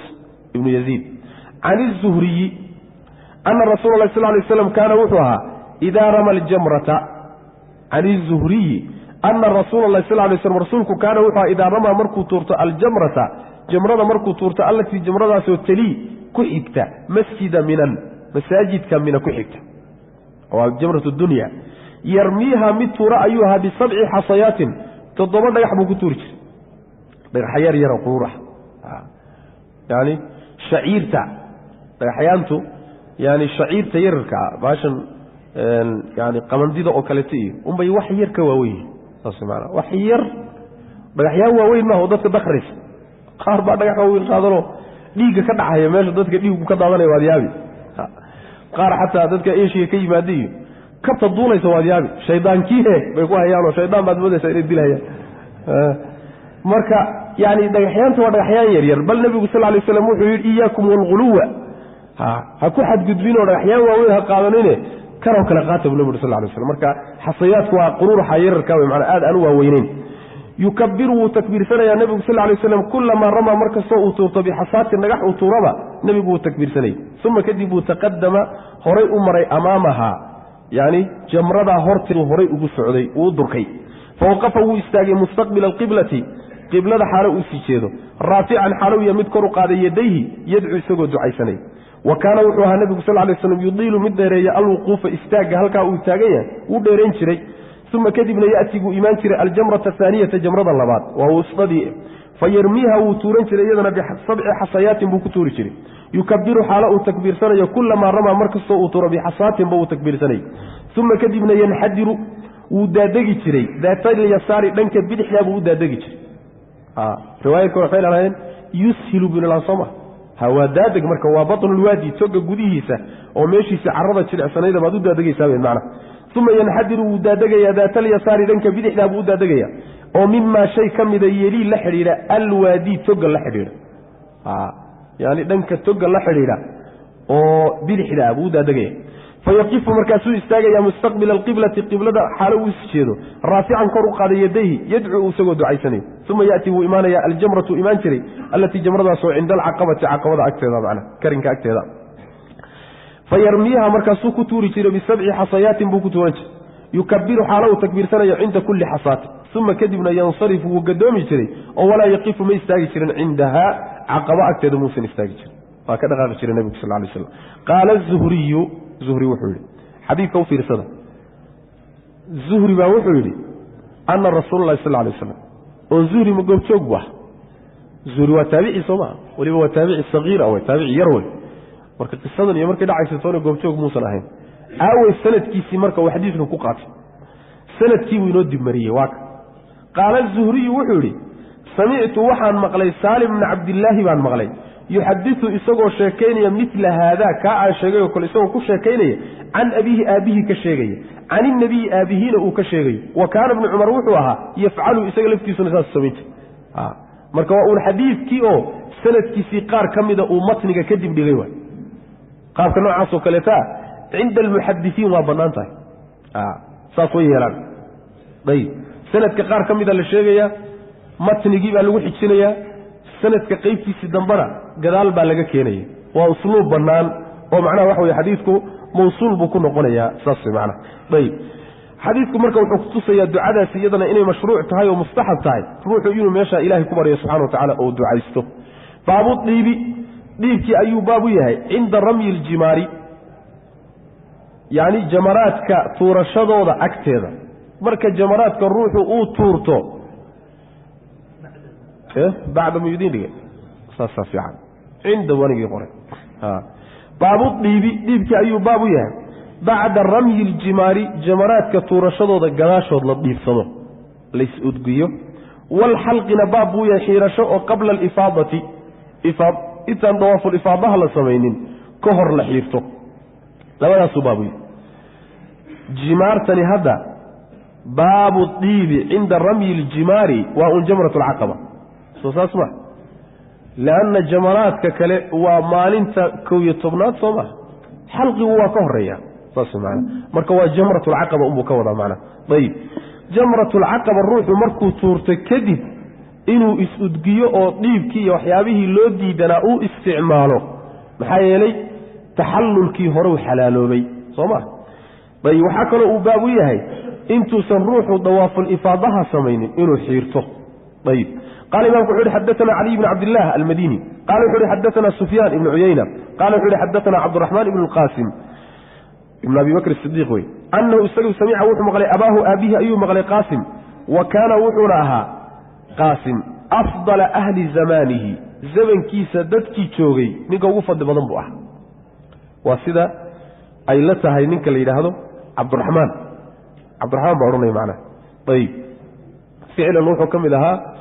ibnu yaziid can izuhriyi ana rasuula allahi sal lay slam kaana wuxuu ahaa idaa rama aljamrata can izuhriyi ana rasuula allahi sal lay slm rasuulku kaana wuxuu aha idaa ramaa markuu tuurto aljamrata jamrada markuu tuurto allatii jamradaasoo talii ku xigta masjida minan masaajidka mina ku xigta waa jamrat dunya yarmiiha mid tuura ayuu ahaa bisabci xasayaatin 7 dhagax buu ku tuuri jiray dhagaxa yar yara quruurax yani shaciirta dhagaxyaantu yani shaciirta yararka baashan yani qamandida oo kaleeto iyo unbay wax yar ka waaweyn saas maana wax yar dhagaxyaan waaweyn maaha oo dadka dakraysa qaar baa dhagax waaweyn qaadano dhiigga ka dhacaya meesha dadka dhiiggu ka daadanaya waad yaabi qaar xataa dadka eeshiya ka yimaada iyo kabta duulaysa waad yaabi shaydaankiihe bay ku hayaanoo shaydaan baad moodaysaa inay dilhayaan marka yani dhagaxyaanta waa dhagaxyaan yaryar bal nebigu sal lay waslam wuxuu yidhi iyaakum walghuluwa ha ku xadgudbinoo dhagaxyaan waaweyn ha qaadanine kanoo kale qaata bu nebigu sal lay waslam marka xasayaadku waa quruuraxa yararka wey manaa aad aan u waaweyneyn yukabiru wuu takbiirsanayaa nebigu sal lay waslam kulamaa ramaa markastoo uu tuurto bixasaatin dhagax uu tuuraba nebigu wuu takbiirsanayay uma kadib wuu taqadama horay u maray amaamaha yani jamradaa horteedu horay ugu socday uu durkay fawaqafa wuu istaagay mustaqbila alqiblati qiblada xaalo uu sii jeedo raafican xaalowya mid kor u qaaday yadayhi yadcu isagoo ducaysanay wa kaana wuxuu ahaa nebigu sal lay waslam yudiilu mid dheereeya alwuquufa istaagga halkaa uu taagan yahay wuu dheerayn jiray uma kadibna ya'ti buu imaan jiray aljamrata ahaaniyata jamrada labaad waa wusdadii fayarmiiha wuu tuuran jiray iyadana bisabci xasayaatin buu ku tuuri jiray yukabiru xaalo uu takbiirsanayo kulamaa ramaa markastoo uu tuuro bixasaatinba uu takbiirsanay uma kadibna yanxadiru wuu daadegi jiray daatayasaari dhanka bidixdaa buu u daadegi jiray riwaayadka waxay lahaayeen yushilu binlansoma waa daadeg marka waa batnulwaadi toga gudihiisa oo meeshiisa carada jilicsanayda baad u daadegaysaa macna uma yanxadiru wuu daadegaya daatayasaari dhanka bidixdaa buu u daadegaya oo mimaa shay ka mida yelii la xidhiidha alwaadi toga la xidhiidha yani dhanka toga la xidhiidha oo bidixdaa buu u daadegaya fayaqifu markaasuu istaagaya mustaqbila alqiblati qiblada xaalo uu isjeedo raafican kor u qaaday yadayhi yadcuu isagoo ducaysanayo uma ya'ti wuu imaanaya aljamratu imaan jiray allatii jamradaasoo cinda alcaqabati caqabada agteeda macna karinka agteeda fayarmiiha markaasuu ku tuuri jiray bisabci xasayaatin buu ku tuuran jiray yukabiru xaalo uu takbiirsanayo cinda kulli xasaatin uma kadibna yansarifu wuu gadoomi jiray oo walaa yaqifu ma istaagi jirin cindahaa caqaba agteeda muusan istaagi jirin waa ka dhaqaaqi jiray nebigu sal lay slam qaala zuhriyu zuhri wuxuu yidhi xadiidka u fiirsada zuhri baa wuxuu yidhi ana rasuula lahi sal lay waslam oo zuhri ma goobjoog bu ah zuhri waa taabici soo maha weliba waa taabici sagiira wey taabici yar wey marka qisadan iyo markay dhacaysa toona goobjoog muusan ahayn aawey sanadkiisii marka uu xadiidkan ku qaatay sanadkii buu inoo dibmariyey waaka qaala zuhriyu wuxuu yidhi samictu waxaan maqlay saalim bna cabdillaahi baan maqlay yuxadiu isagoo sheekaynaya mila haadaa kaa aan sheegayoo kale isagoo ku sheekaynaya can abiihi aabihii ka sheegaya can inabiyi aabihiina uu ka sheegayo wa kaana bnu cumar wuxuu ahaa yafcalu isaga laftiisuna saas samayn jir marka waa uun xadiidkii oo sanadkiisii qaar ka mida uu matniga kadib dhigay waay qaabka noocaasoo kaleeta cinda almuxadisiin waa bannaan tahay saas way yeelaan ayb sanadka qaar ka mida la sheegayaa matnigii baa lagu xijinayaa sanadka qaybtiisii dambana gadaal baa laga keenaya waa usluub bannaan oo macnaha waxa weye xadiidku mawsuul buu ku noqonayaa saas way macnaha ayb xadiidku marka wuxuu kutusayaa ducadaasi iyadana inay mashruuc tahay oo mustaxab tahay ruuxu inuu meesha ilaahay ku baryo subxana watacaala oo ducaysto baabu dhiibi dhiibkii ayuu baab u yahay cinda ramyi ljimaari yacni jamaraadka tuurashadooda agteeda marka jamaraadka ruuxu uu tuurto bacda mu idiin dhigay saasaa fiican cinda wanigii qoray baabu dhiibkii ayuu baab u yahay bacda ramyi ljimaari jamaraadka tuurashadooda gadaashood la dhiibsado lays-udgiyo walxalqina baab buu yahay xiirasho oo qabla alifaadati intaan dawaafulifaadaha la samaynin ka hor la xiirto labadaasuu baab u yahay jimaartani hadda baabu dhiibi cinda ramyi ljimaari waa un jamrat lcaqaba soo saas ma lianna jamaraadka kale waa maalinta 11 soo ma xalqigu waa ka horeeya saas macna marka waa jamrat lcaqaba unbuu ka wadaa macna ayib jamrat lcaqaba ruuxu markuu tuurto kadib inuu is-udgiyo oo dhiibkii iyo waxyaabihii loo diidanaa uu isticmaalo maxaa yeelay taxallulkii horeu xalaaloobay soo ma ayib waxaa kaloo uu baab u yahay intuusan ruuxu dawaafulifaadaha samaynin inuu xiirto ayib قال إمامك وحوري حدثنا علي بن عبد الله المديني قال وحوري حدثنا سفيان بن عيينة قال وحوري حدثنا عبد الرحمن بن القاسم ابن أبي بكر الصديق أنه استجب سميع وحو مغلي أباه أبيه أيوه مغلي قاسم وكان وحورها قاسم أفضل أهل زمانه زمن كيسة ددكي تشوغي نيكا وفد بضنبوح وسيدا أي لتها نينك اللي هذا عبد الرحمن بعروني معنا طيب فعلا نوحو كم لها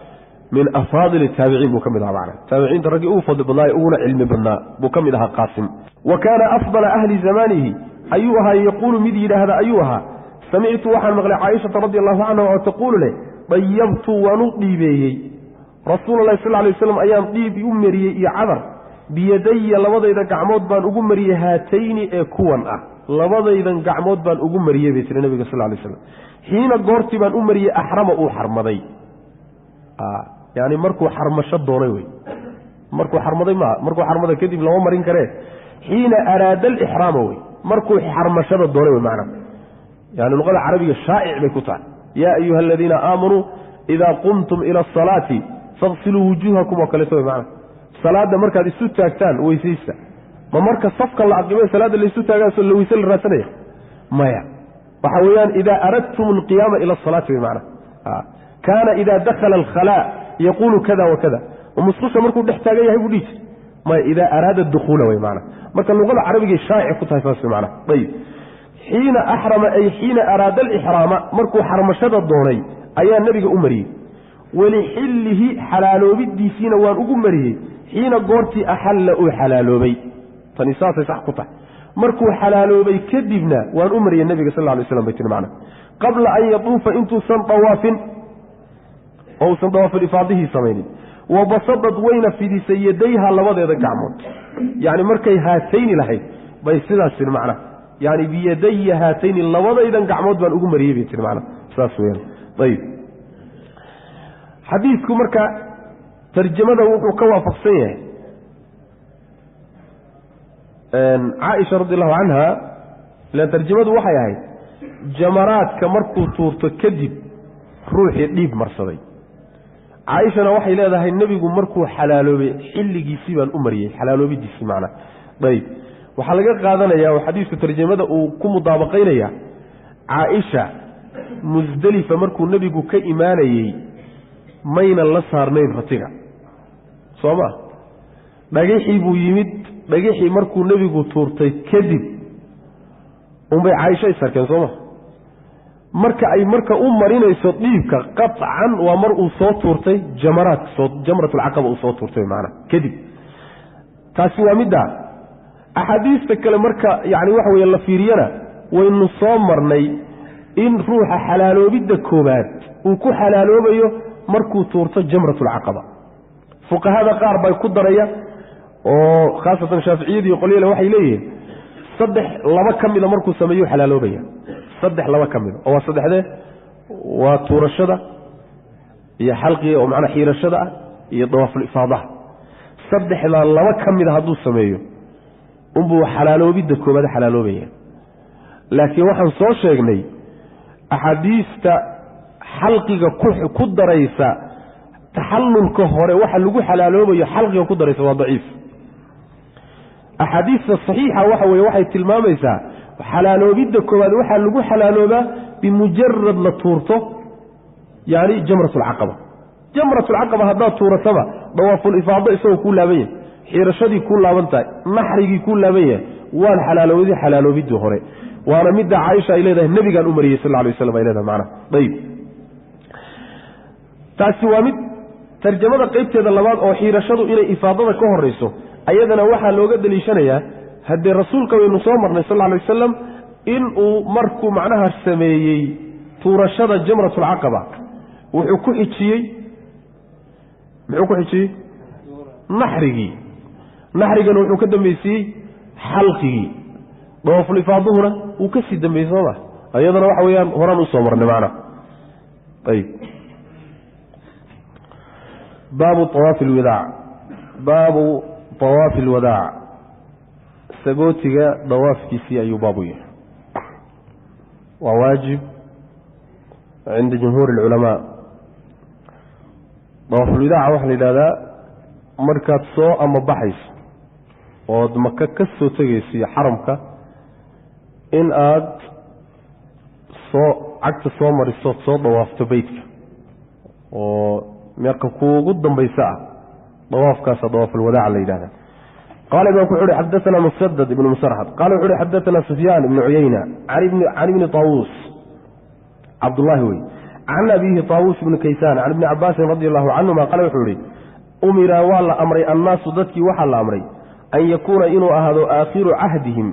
min afaadil taabiciin buu ka mid ahaa macna taabiciinta raggii ugu fadli badnaa ee uguna cilmi badnaa buu ka mid ahaa qaasim wa kaana afdala ahli zamanihi ayuu ahaa yaquulu mid yidhaahda ayuu ahaa samictu waxaan maqlay caaishata radi allahu canha oo taquulu leh dayabtu waan u dhiibeeyey rasuulalahi sal lay waslam ayaan dhiib u mariyey iyo cadar biyadaya labadayda gacmood baan ugu mariyey haatayni ee kuwan ah labadaydan gacmood baan ugu mariyey bay tiri nabiga sal lay slam xiina goortii baan u mariyey axrama uu xarmaday yani markuu xarmasho doonay wey markuu xarmaday maaha markuu xarmada kadib lama marin karee xiina araada alixraama wey markuu xarmashada doonay wey macna yani luqada carabiga shaa'ic bay ku tahay yaa ayuha aladiina aamanuu idaa qumtum ila asalaati faqsiluu wujuuhakum oo kaleeto wey macna salaada markaad isu taagtaan weysaysta ma marka safka la aqimay salaada la isu taagaasoo la weyse la raadsanaya maya waxa weeyaan idaa aradtum alqiyaama ila asalaati wey macna kaana ida dakhala alkhalaa yaquulu kada wakada musqusha markuu dhex taagan yahay buu dhihi jir maya idaa araada dukuula wey maana marka luqada carabigay shaa'ic ku tahay saas mana ayib xiina axrama ay xiina araada alixraama markuu xarmashada doonay ayaa nebiga u mariyey walixillihi xalaaloobidiisiina waan ugu mariyey xiina goortii axalla uu xalaaloobay tani saasay sax ku tahay markuu xalaaloobay kadibna waan u mariyey nebiga sal lla alay slam bay tiri macna qabla an yatuufa intuusan dawaafin oo uusan dawaafilifaadihii samaynin wa basadad wayna fidisay yadayha labadeeda gacmood yani markay haatayni lahayd bay sidaas tiri macna yani biyadaya haatayni labadaydan gacmood baan ugu mariyey bay tiri macna saas weyaan ayib xadiidku marka tarjamada wuxuu ka waafaqsan yahay caaisha radi allahu canha ilaan tarjamadu waxay ahayd jamaraadka markuu tuurto kadib ruuxii dhiib marsaday caaishana waxay leedahay nebigu markuu xalaaloobay xilligiisii baan u mariyey xalaaloobidiisii macna ayib waxaa laga qaadanayaa oo xadiisku tarjamada uu ku mudaabaqaynaya caaisha musdelifa markuu nebigu ka imaanayey maynan la saarnayn ratiga soo ma dhagixii buu yimid dhagixii markuu nebigu tuurtay kadib unbay caaisha isarkeen sooma marka ay marka u marinayso dhiibka qaطcan waa mar uu soo tuurtay jamratulcaqaba uu soo tuurtay maana kadib taasi waa midda axaadiista kale marka yani waxa weeye la fiiriyana waynu soo marnay in ruuxa xalaaloobidda koobaad uu ku xalaaloobayo markuu tuurto jamratulcaqaba fuqahada qaar bay ku daraya oo khaasatan shaaficiyadii qolyale waxay leeyihiin laba ka mida markuu sameeyo xalaaloobaya laba ka mida oo waa saddexdee waa tuurashada iyo xalqiga oo macnaa xiirashada ah iyo dawaaful ifaadaha saddexdaa laba ka mida hadduu sameeyo unbuu xalaaloobidda koobaad xalaaloobaya laakiin waxaan soo sheegnay axaadiista xalqiga ku daraysa taxallulka hore waxa lagu xalaaloobayo xalqiga ku daraysa waa daciif axaadiista saxiixa waxa weye waxay tilmaamaysaa xalaaloobidda koowaad waxaa lagu xalaaloobaa bimujarad la tuurto yani jamratulcaqaba haddaad tuurataba dawaafulifaado isagoo kuu laaban yahay xiirashadii kuu laaban tahay naxrigii kuu laaban yahay waan xalaaloobday xalaaloobidii hore waana midda caaisha ay leedahay nebigaan u mariyey sal lay waslam ay leedahay macna ayib taasi waa mid tarjamada qaybteeda labaad oo xiirashadu inay ifaadada ka horayso ayadana waxaa looga daliishanayaa haddee rasuulka waynu soo marnay sal alay wasalam inuu markuu macnaha sameeyey tuurashada jamratulcaqaba wuxuu ku xijiyey naxrigana wuxuu ka dambaysiiyey xalqigii dawaafulifaadduhuna wuu ka sii dambeeyey sooma ayadana waxa weeyaan horaan usoo marnay macna ayib baabu awaafi lwadaac baabu awaafi alwadaac sagootiga dawaafkiisii ayuu baabu yahay waa waajib cinda jumhuuri alculamaa dawaafulwadaaca waxaa la yidhahdaa markaad soo amabaxayso ood maka ka soo tegayso iyo xaramka in aad cagta soo marisood soo dawaafto beytka oo meeqa kuugu dambaysa ah dawaafkaasa dawaafulwadaaca la yidhahda qaala imaamku wuxu uhi xadaana musadad ibnu musarxad qaala wuxu uhi xadaana sufyaan ibnu cuyayna can ibni taawuus cabdullaahi wey can abiihi taawuus ibni kaysaan can ibni cabaasin radi allahu canhuma qaala wuxuu yihi umiraa waa la amray annaasu dadkii waxaa la amray an yakuuna inuu ahaado aakhiru cahdihim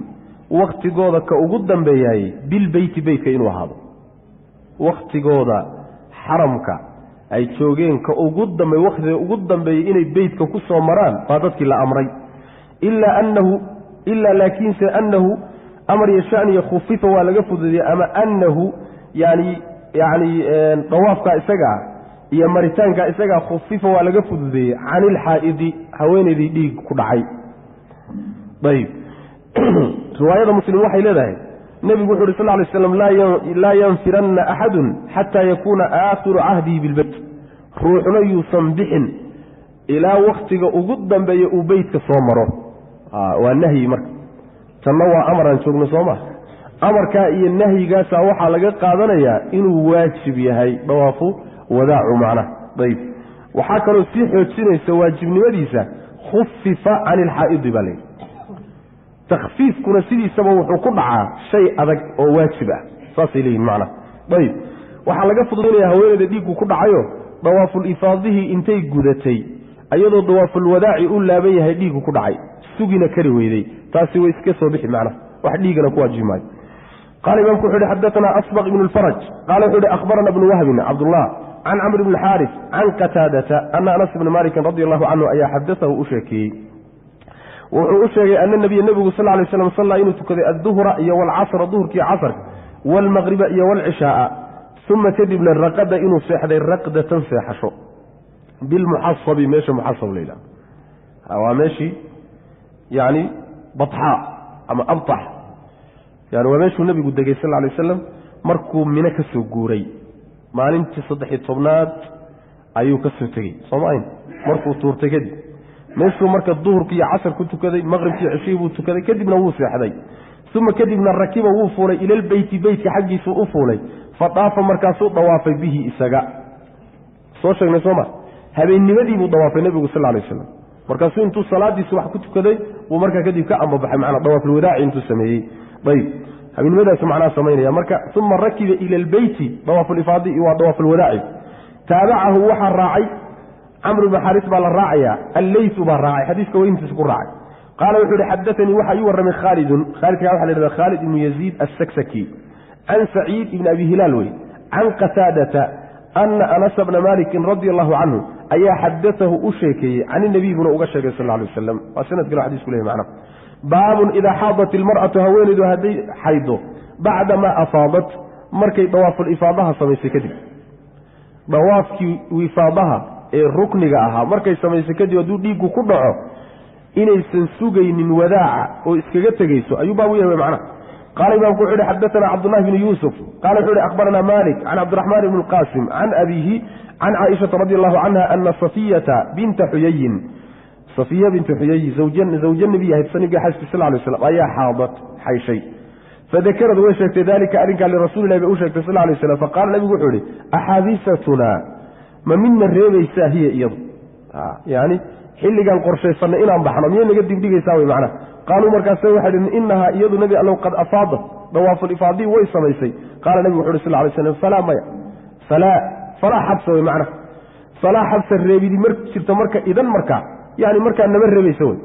waktigooda ka ugu dambeeyaayey bilbeyti beytka inuu ahaado waktigooda xaramka ay joogeen ka wakhtiga ugu dambeeyey inay beytka ku soo maraan baa dadkii la amray ilaa laakiinse annahu amar iyo shaniya khufifa waa laga fududeeyey ama annahu yani dawaafkaa isagaa iyo maritaankaa isagaa khufifa waa laga fududeeyey can ilxaa'idi haweenaydii dhiig ku dhacay. ayb riwaayada muslim waxay leedahay nebigu wuxu uhi sal lay slam laa yanfiranna axadun xataa yakuuna aakhiru cahdihi bilbeyt ruuxna yuusan bixin ilaa waktiga ugu dambeeya uu beytka soo maro. waa nahyi marka tanna waa amaraan joogno soo maa amarkaa iyo nahyigaasaa waxaa laga qaadanayaa inuu waajib yahay dawaafu wadaacu macnaha. ayb waxaa kaloo sii xoojinaysa waajibnimadiisa khufifa can ilxaa'idi baa layidhi takhfiifkuna sidiisaba wuxuu ku dhacaa shay adag oo waajib ah saasay leeyihin macnaha. ayb waxaa laga fududaynaya haweeneyda dhiiggu ku dhacayo dawaaful ifaadihii intay gudatay ayadoo dawaafulwadaaci u laaban yahay dhiiggu ku dhacay sugina kari weyday taasi way iska soo bixi macnaha wax dhiigana ku waajibi maayo. qaala imaamku wuxu uhi xadatanaa asbaq ibnu lfaraj qaala wuxuu uhi akhbarana ibnu wahbin cabdullah can camr ibni xaaris can qataadata ana anas ibna malikin radi allahu canhu ayaa xadaahu u sheekeeyey wuxuu u sheegay ana nabiya nebigu sal lay slam sallaa inuu tukaday adduhra iyo walcasra duhurkiiyo casarka waalmaqriba iyo walcishaaa uma kadibna raqada inuu seexday raqdatan seexasho bilmuxasabi meesha muxasab la yidhaha waa meeshii yani batxaa ama abtax yani waa meeshuu nebigu degay sal lay wasalam markuu mino ka soo guuray maalintii 13 ayuu ka soo tegey soomayn markuu tuurtay kadib meeshuu marka duhurkii iyo casar ku tukaday maqribkii iyo cishii buu tukaday kadibna wuu seexday uma kadibna rakiba wuu fuulay ila albeyti beytka xaggiisuu u fuulay fadaafa markaasuu dawaafay bihi isaga soo sheegnay sooma habeennimadii buu dawaafay nebigu sal lay wasalam markaasuu intuu salaadiisi wax ku tukaday buu markaa kadib ka ambabaxay macnaa dawaafulwadaaci intuu sameeyey. ayb habeenimadaas macnaha samaynaya marka uma rakiba ila albeyti dawaafulifaadi waa dawaafulwadaaci taabacahu waxaa raacay camr ibn xaaris baa la raacayaa alleysu baa raacay xadiiska werintiisa ku raacay qaala wuxuu ihi xadaanii waxaa ii warramay khaalidun khaalidkaa waxa la yhahda khaalid ibnu yaziid assaksaki can saciid ibni abi hilaal wey can qataadata ana anasa bna malikin radia allahu canhu ayaa xadatahu u sheekeeyey can inabiy buna uga sheegay sal lay wasalam waa sanad kale xadisku lehy macna baabun idaa xaadat ilmar'atu haweenaydu hadday xaydo bacdamaa afaadat markay dawaafulifaadaha samaysay kadib dawaafkii wifaadaha ee rukniga ahaa markay samaysay kadib hadduu dhiiggu ku dhaco inaysan sugaynin wadaaca oo iskaga tegayso ayuu baabu yahay macnaha. qaala imaamku wuxu uhi xadatanaa cabdullahi bni yuusuf qaala wuxuu uhi akhbaranaa malik can cabdiraxmaan ibni lqaasim can abiihi can caaishata radi allahu canha ana safiyata binta xuyayin safiya binta xuyayi zawja nebiy ahayd sanibga xaaski sal lay slam ayaa xaadat xayshay fadakarad way sheegtay dalika arrinkaa lirasuulilahi bay u sheegtay sal lay slam faqaala nabigu wuxuu ihi axaadiisatuna ma midna reebaysaa hiya iyadu yani xilligaan qorshaysanay inaan baxno miyay naga dibdhigaysaa wey macnaha qaaluu markaase waxay dhi inahaa iyadu nebi allow qad afaadat dawaafulifaadii way samaysay qaala nebigu wuxu uhi sal lay slam falaa maya falaa xabsa wey macnaha falaa xabsa reebidi mar jirta marka idan markaa yani markaa nama reebaysa wey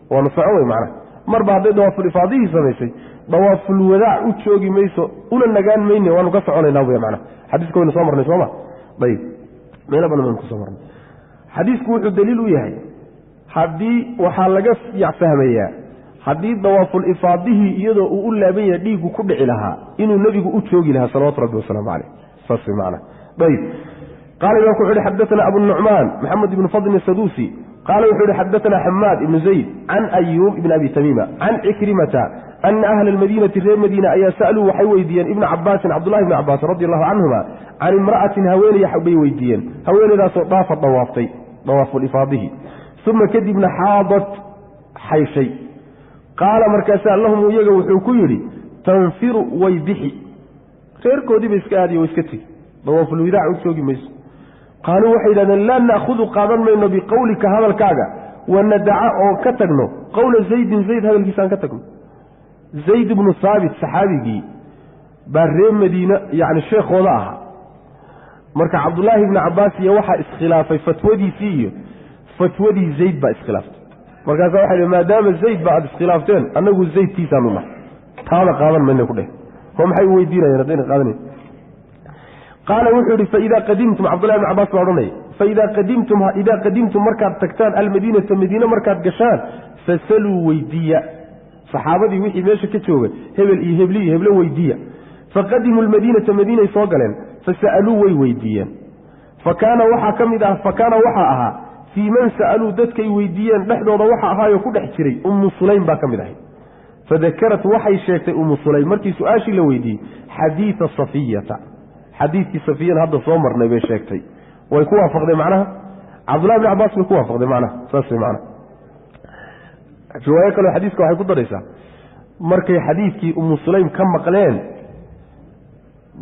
waanu socon wey macnaha marba hadday dawaafulifaadihii samaysay dawaafulwadaac u joogi mayso una nagaan mayne waanu ka soconaynaa wey macnaha xadiiska waynu soo marnay sooma ayb meelo badan baynu kusoo marnay xadiisku wuxuu daliil u yahay haddii waxaa laga fahmayaa haddii dawaafulifaadihii iyadoo uu u laaban yahay dhiiggu ku dhici lahaa inuu nebigu u joogi lahaa salawatu rabbi wasalaamu caleyh saas way macnaha. ayb qaala imaamku wuxu uhi xadatanaa abunucmaan maxamed ibnu fadlin saduusi qaala wuxuu ihi xadatanaa xamaad ibnu zayd can ayuub ibni abi tamiima can cikrimata ana ahla almadiinati reer madiina ayaa sa'luu waxay weydiiyeen ibna cabaasin cabdullahi ibni cabaas radi allahu canhuma can imra'atin haweeney bay weydiiyeen haweeneydaasoo dhaafa dawaaftay dawaafulifaadihi uma kadibna xaadat xayshay qaala markaasaa lahum iyaga wuxuu ku yidhi tanfiru way bixi reerkoodiiba iska aadiyo way iska tegi dawaafulwadaac u joogi mayso qaaluu waxay yidhahdeen laa na'khudu qaadan mayno biqowlika hadalkaaga wanadaca oo ka tagno qowla zaydin zayd hadalkiisaan ka tagno zayd ibnu haabit saxaabigii baa reer madiine yani sheekhooda ahaa marka cabdullaahi ibni cabbaas iyo waxaa iskhilaafay fatwadiisii iyo fatwadii zayd baa iskhilaaftay markaasa waxay maadaama zayd ba aad iskhilaafteen annagu zaydkiisaanu nahay taada qaadan mayna ku dheh oo maxay u weydiinayeen haddayna qaadanayn qaala wuxuu yidhi faidaa qadimtum cabdullahi ibni cabbaas baa odhanaya idaa qadimtum markaad tagtaan almadiinata madiine markaad gashaan fasaluu weydiiya saxaabadii wixii meesha ka jooga hebel iyo hebli iyo heblo weydiiya faqadimuu lmadiinata madiinay soo galeen fasa'aluu way weydiiyeen fakaana waxaa ahaa fii man sa'aluu dadkay weydiiyeen dhexdooda waxa ahaayo ku dhex jiray ummu sulaym baa ka mid ahayd fadakarat waxay sheegtay ummu sulaym markii su-aashii la weydiiyey xadiida safiyata xadiidkii safiyana hadda soo marnay bay sheegtay way ku waafaqday macnaha cabdullahi bni cabbaas bay ku waafaqday macnaha saas way macnaha riwaayo kaleo xadiiska waxay ku daraysaa markay xadiidkii ummu sulaym ka maqleen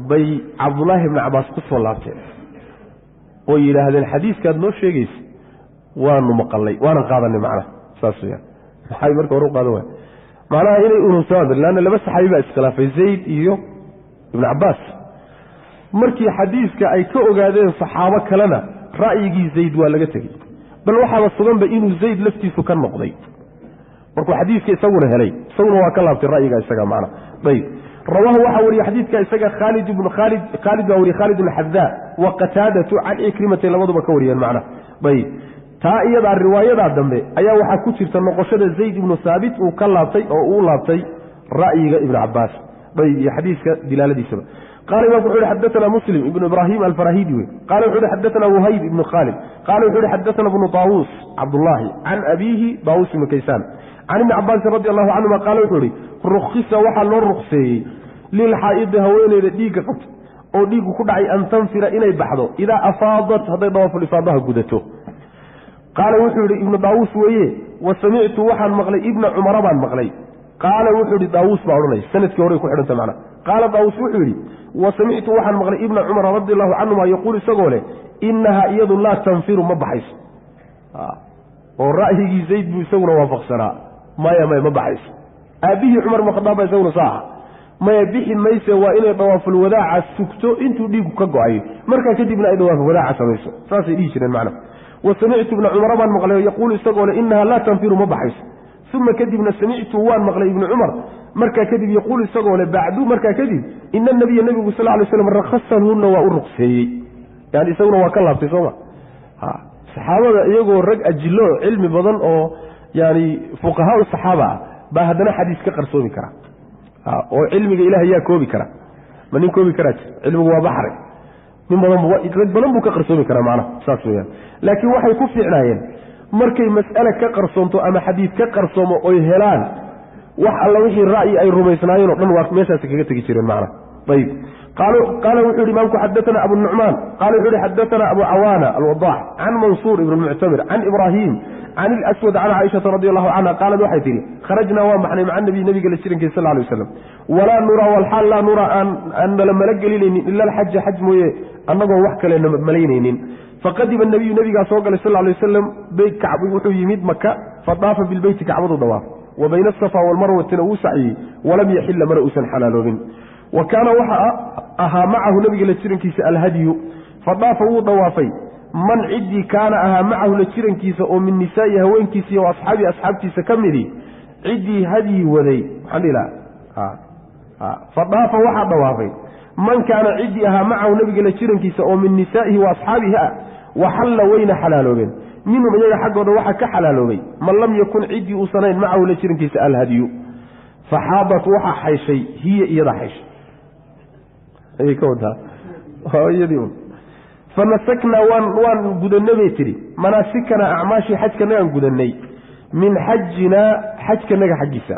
bay cabdullaahi ibni cabbaas ku soo laabteen oo yidhaahdeen xadiiskaad noo sheegaysa waanu maqalnay waanan qaadanay macnaha saas weyaan maxay marka hore u qaadan waaya macnaha inay urursadaan leanna laba saxaabi baa iskhilaafay zayd iyo ibnu cabbaas markii xadiiska ay ka ogaadeen saxaabo kalena ra'yigii zayd waa laga tegey bal waxaaba suganba inuu zayd laftiisu ka noqday markuu xadiiska isaguna helay isaguna waa ka laabtay ra'yiga isaga macnaha ayb rawaahu waxaa wariyey xadiidka isaga khaalid baa wariyey khaalid bn xadaa wa qataadatu can ikrimatay labaduba ka wariyeen macnaha ayb taa iyadaa riwaayadaa dambe ayaa waxaa ku jirta noqoshada zayd ibnu haabit uu ka laabtay oo uu laabtay ra'yiga ibnu cabbaas ayb iyo xadiiska dilaaladiisaba qala imaamku wuxu uhi xadaana muslim ibnu ibraahim alfarahidi wey qala wuxu uhi xadaana wahayb ibnu khaalid qala wuxu uhi xadaana bnu taawuus cabdullaahi can abiihi taawuus ibnu kaysaan can ibni cabaasin radi allahu canhuma qaala wuxuu ihi rukhisa waxaa loo rukseeyey lilxaa'idi haweeneyda dhiigga qabta oo dhiiggu ku dhacay an tanfira inay baxdo idaa afaadat hadday dawaafulifaadaha gudato qaala wuxuu yidhi ibnu daawuus weeye wa samictu waxaan maqlay ibna cumara baan maqlay qaala wuxuu yidhi daawuus baa odhanay sanadkii horey ku xidhanta macna qaala daawuus wuxuu yidhi wa samictu waxaan maqlay ibna cumara radi allahu canhuma yaquul isagoo leh inahaa iyadu laa tanfiru ma baxayso oo ra'yigii zayd buu isaguna waafaqsanaa maya ma baxayso aabbihii cumar ibn khadaab baa isaguna saa aha maya bixi mayse waa inay dawaaful wadaaca sugto intuu dhiigu ka go-ayo markaa kadibna ay dawaaful wadaaca samayso saasay dhihi jireen macna wa samictu ibna cumara baan maqlay yaquulu isagoo le inahaa laa tanfiru ma baxayso uma kadibna samictu waan maqlay ibnu cumar markaa kadib yaquulu isagoo le bacdu markaa kadib ina anabiya nebigu sal lay slam rakhasanhunna waa u ruqseeyey yani isaguna waa ka laabtay sooma saxaabada iyagoo rag ajilo cilmi badan oo yani fuqahaa saxaaba ah baa haddana xadiis ka qarsoomi kara oo cilmiga ilahay yaa koobi kara ma nin koobi karaa jir cilmigu waa baxre nin rag badan buu ka qarsoomi karaa macnaha saas weyaan laakiin waxay ku fiicnaayeen markay mas'ale ka qarsoonto ama xadiid ka qarsoomo oy helaan wax alla wixii ra'yi ay rumaysnaayeen oo dhan waa meeshaasi kaga tegi jireen macnaha ayib qaala wuxuu yidhi imaamku xadaana abu nucmaan qaala wuxuu yihi xadaana abu cawaana alwadaax can mansuur ibn muctamir can ibraahim can ilaswad can caaishata radi allahu canha qaalad waxay tihi kharajnaa waa maxnay maca nabiy nabiga la jirankiisa sal lay waslam walaa nuraa walxaal laa nuraa aan nala mala gelinaynin ila alxaja xaj mooye annagoo wax kale na malaynaynin faqadima nabiyu nabigaa soo galay sal lay wasalam beyt kacbi wuxuu yimid maka fadaafa bilbeyti kacbadu dawaaf wa bayna asafa walmarwatina wuu saciyey walam yaxila mana uusan xalaaloobin wa kaana waxa ahaa macahu nabiga la jirankiisa alhadyu fadaafa wuu dawaafay man ciddii kaana ahaa macahu la jirankiisa oo min nisaa'i haweenkiisa iyo asxaabi asxaabtiisa ka midii ciddii hadyi waday maxaan dhihi lahaa fadaafa waxaa dawaafay man kaana ciddii ahaa macahu nabiga la jirankiisa oo min nisaa'ihi wa asxaabihi ah waxalla wayna xalaaloobeen minhum iyaga xaggooda waxaa ka xalaaloobay man lam yakun ciddii uusanayn macahu la jirankiisa alhadyu faxaadat waxaa xayshay hiya iyadaa xayshay ayay ka wadaa iyadii un fanasaknaa waan gudanay bay tidhi manaasikana acmaashii xajkanagaan gudanay min xajinaa xajkanaga xaggiisa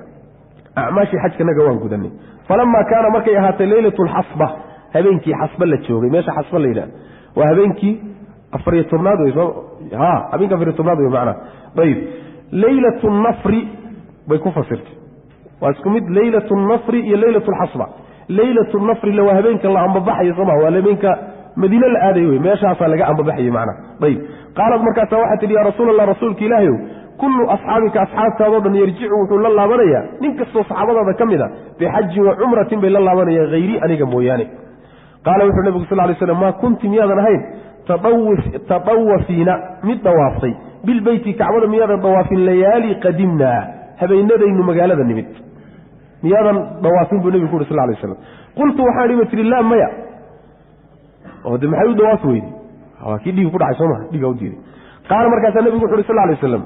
acmaashii xajkanaga waan gudanay falamaa kaana markay ahaatay leylatu lxasba habeenkii xasba la joogay meesha xasba la yidhaha waa habeenkii afariyo tobnaad wey habeenkii afariyo tobnaad wey macnaa ayib leylatu nafri bay ku fasirtay waa isku mid leylatu nafri iyo leylatu lxasba leylatu nafrila waa habeenka la ambabaxayo sooma waa habeenka madiine la aaday wey meeshaasaa laga ambabaxayey macnaha ayib qaalad markaasa waxaa tidhi yaa rasuul allah rasuulka ilaahayow kullu asxaabika asxaabtaadoo dhan yarjicu wuxuu la laabanayaa nin kastoo saxaabadaada ka mid a bixajin wa cumratin bay la laabanayaan hayri aniga mooyaane qaala wuxuu nabigu sal lay slam maa kunti miyaadan ahayn tadawafiina mid dawaaftay bilbeyti kacbada miyaadan dawaafin layaali qadimnaa habeenadaynu magaalada nimid miyaadan dawaafin buu nebigu ku yuri sal lay slam qultu waxaan iba tiri laa maya oo de maxay u dawaafi weyday waa kii dhiigi ku dhacay soo maha dhiigaa u diiday qaala markaasaa nebigu wuxu uhi sal lay waslam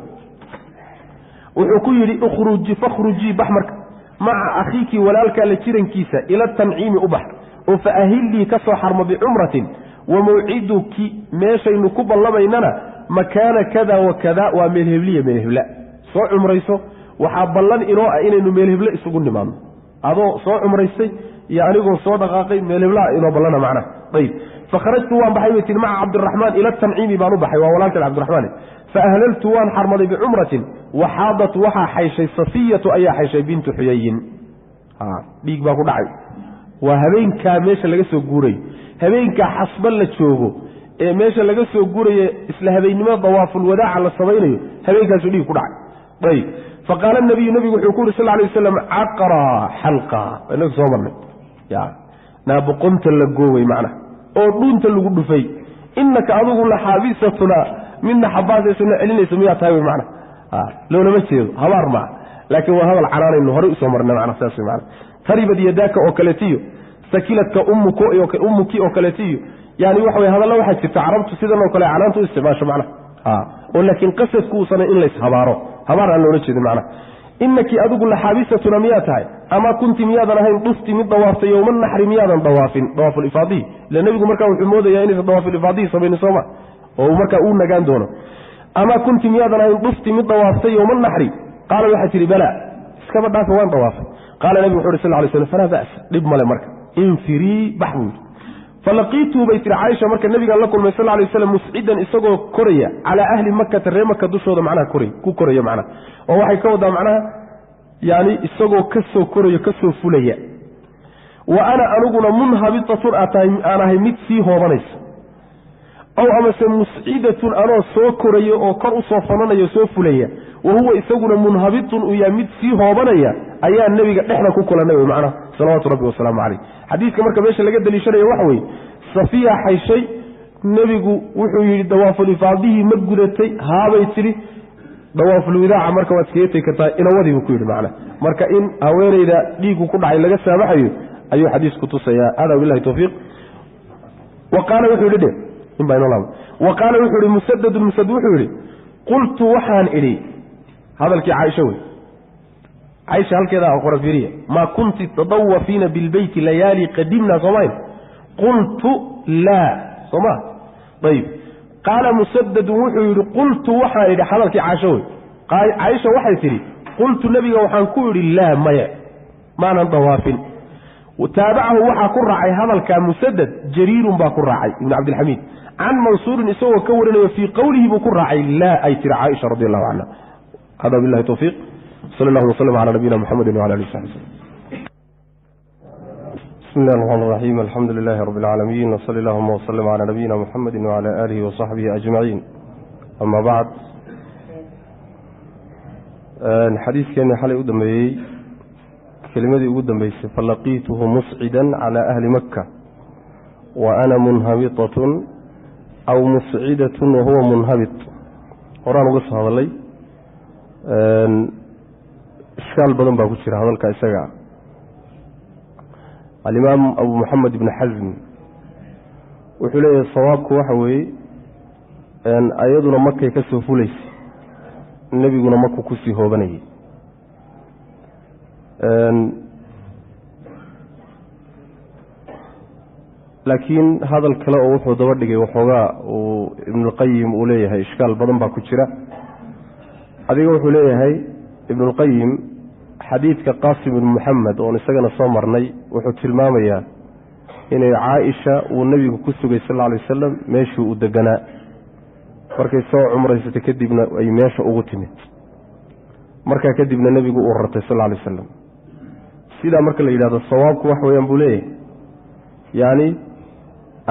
wuxuu ku yidhi fakhrujii bax marka maca akhiiki walaalkaa la jirankiisa ila tanciimi u bax oo fa ahillii ka soo xarmo bicumratin wa mawciduki meeshaynu ku ballamaynana makaana kada wa kada waa meelhebliya meelhebla soo cumrayso waxaa ballan inoo ah inaynu meelheble isugu nimaadno adoo soo cumraystay iyo anigoo soo dhaqaaqay meelheblaha inoo ballana macnaha ayb fakharajtu waan baxay bay tii maca cabdiraxmaan ila tanciimi baan u baxay waa walaalkan cabdiraxmaan faahlaltu waan xarmaday bicumratin waxaadat waxaa xayshay safiyatu ayaa xayshay bintu xuyayin dhiig baa ku dhacay waa habeenkaa meesha laga soo guurayo habeenkaa xasba la joogo ee meesha laga soo guuraye isla habeennimada dawaafulwadaaca la samaynayo habeenkaasuu dhiig ku dhacay ayb faqaala nabiyu nabigu wuxuu ku yuri sal lay wasalam caqra xalqa inagu soo marnay naaboqonta la goowey macnaha oo dhuunta lagu dhufay inaka adigu la xaabisatuna midna xabaasaysanoo celinaysa miyaa tahay wy mana loolama jeedo habaar maa laakiin waa hadal canaanaynu horey usoo marnay mana saas wy mana taribad yadaaka oo kaleetiyo sakiladka ummuki oo kaleetiyo yani waxa wey hadalla waxaa jirta carabtu sidan oo kale canaanta u isticmaasho macnaha oo laakiin qasadku uusana in layshabaaro habaar aan loola jeedin macnaha inaki adigu laxaabisatuna miyaa tahay ama kunti miyaadan ahayn dhufti mid dawaaftay yowma naxri miyaadan dawaafin dawaafulifaadihi ila nebigu markaa wuxuu moodayaa inaysan dawaafulifaadihi samaynin sooma oo markaa uu nagaan doono ama kunti miyaadan ahayn dhufti mid dawaaftay yowma naxri qaala waxaa tihi bala iskaba dhaafa waan dawaafay qaala nebigu wuxu uhi sal lay slam falaa ba'sa dhib male marka infirii bax buu falaqiituu bay tihi caaisha marka nebigaan la kulmay sal lay waslam muscidan isagoo koraya calaa ahli makata ree maka dushooda macnaha ku koraya macnaha oo waxay ka wadaa macnaha yani isagoo kasoo korayo kasoo fulaya wa ana aniguna munhabitatun aan ahay mid sii hoobanaysa ow amase muscidatun anoo soo korayo oo kor usoo fananayo soo fulaya wa huwa isaguna munhabitun uu yahay mid sii hoobanaya ayaa nebiga dhexda ku kulanay wy macnaha salawaatu rabbi wasalaamu caleyh xadiidka marka meesha laga daliishanayo waxa weeye safiya xayshay nebigu wuxuu yidhi dawaafulifaadihii ma gudatay haabay tidhi dawaafulwidaaca marka waad iskaga tegi kartaa inawadii buu ku yidhi macna marka in haweenayda dhiigu ku dhacay laga saamaxayo ayuu xadiisku tusayaa hada bilahi tawfiiq wa qaala wuxuu yidhi wa qaala wuxuu yihi musadadun musad wuxuu yidhi qultu waxaan idhi hadalkii caaisha wey caaisha halkeeda qora fiiriya maa kunti tadawafiina bilbeyti layaali qadimna soomayn qultu laa sooma ayb qaala musadadun wuxuu yidhi qultu waxaan idhi hadalkii caaisha wey caaisha waxay tidhi qultu nebiga waxaan ku idhi laa maya maanan dawaafin taabacahu waxaa ku raacay hadalkaa musadad jariirun baa ku raacay ibnu cabdilxamiid can mansuurin isagoo ka warinayo fii qowlihi buu ku raacay laa ay tiri caaisha radi allahu canha hada bilahi tawfiiq sal allahu waslm cala nabiyina muxamedi wala alihi saxbi slm bismi llahi raxmaan raxiim alxamdu lilahi rabbi alcaalamiin wsali allahuma wslm cala nabiyina muxamedi wcala aalihi wasaxbihi ajmaciin ama bacd xadiiskeenii xalay u dambeeyey kelimadii ugu dambeysay falaqiituhu muscida cala ahli maka wa ana munhabitatun aw muscidatun wahuwa munhabit horaan uga soo hadalay ishkaal badan baa ku jira hadalka isaga alimaam abu moxamed ibn xasm wuxuu leeyahay sawaabku waxa weeye ayaduna makay ka soo fulaysay nebiguna maku kusii hoobanayay laakiin hadal kale oo wuxuu daba dhigay waxoogaa uu ibnulqayim uu leeyahay ishkaal badan baa ku jira adiga wuxuu leeyahay ibnulqayim xadiidka qaasim ibn moxamed oon isagana soo marnay wuxuu tilmaamayaa inay caaisha uu nebigu ku sugay sal lla alay wasalam meeshii uu deganaa markay soo cumraysatay kadibna ay meesha ugu timid markaa kadibna nebigu uu rartay sal lla alay wasalam sidaa marka la yidhahdo sawaabku wax weeyaan buu leeyahay yacni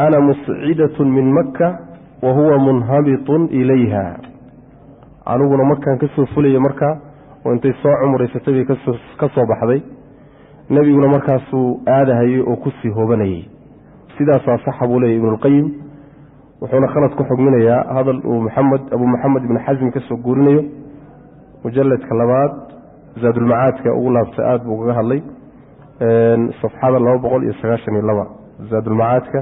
ana muscidatun min maka wa huwa munhabitun ilayha aniguna markaan ka soo fulaya markaa oo intay soo cumraysatay bay ka soo baxday nebiguna markaasuu aadahayey oo kusii hoobanayey sidaas صح buu leeyahay ibn الqayim wuxuuna khalad ku xugminayaa hadal uu abu maxamed ibn xasm ka soo guurinayo mujalladka labaad zaadulmacaadka ugu laabta aad buu kaga hadlay safxada 292 zaadulmacaadka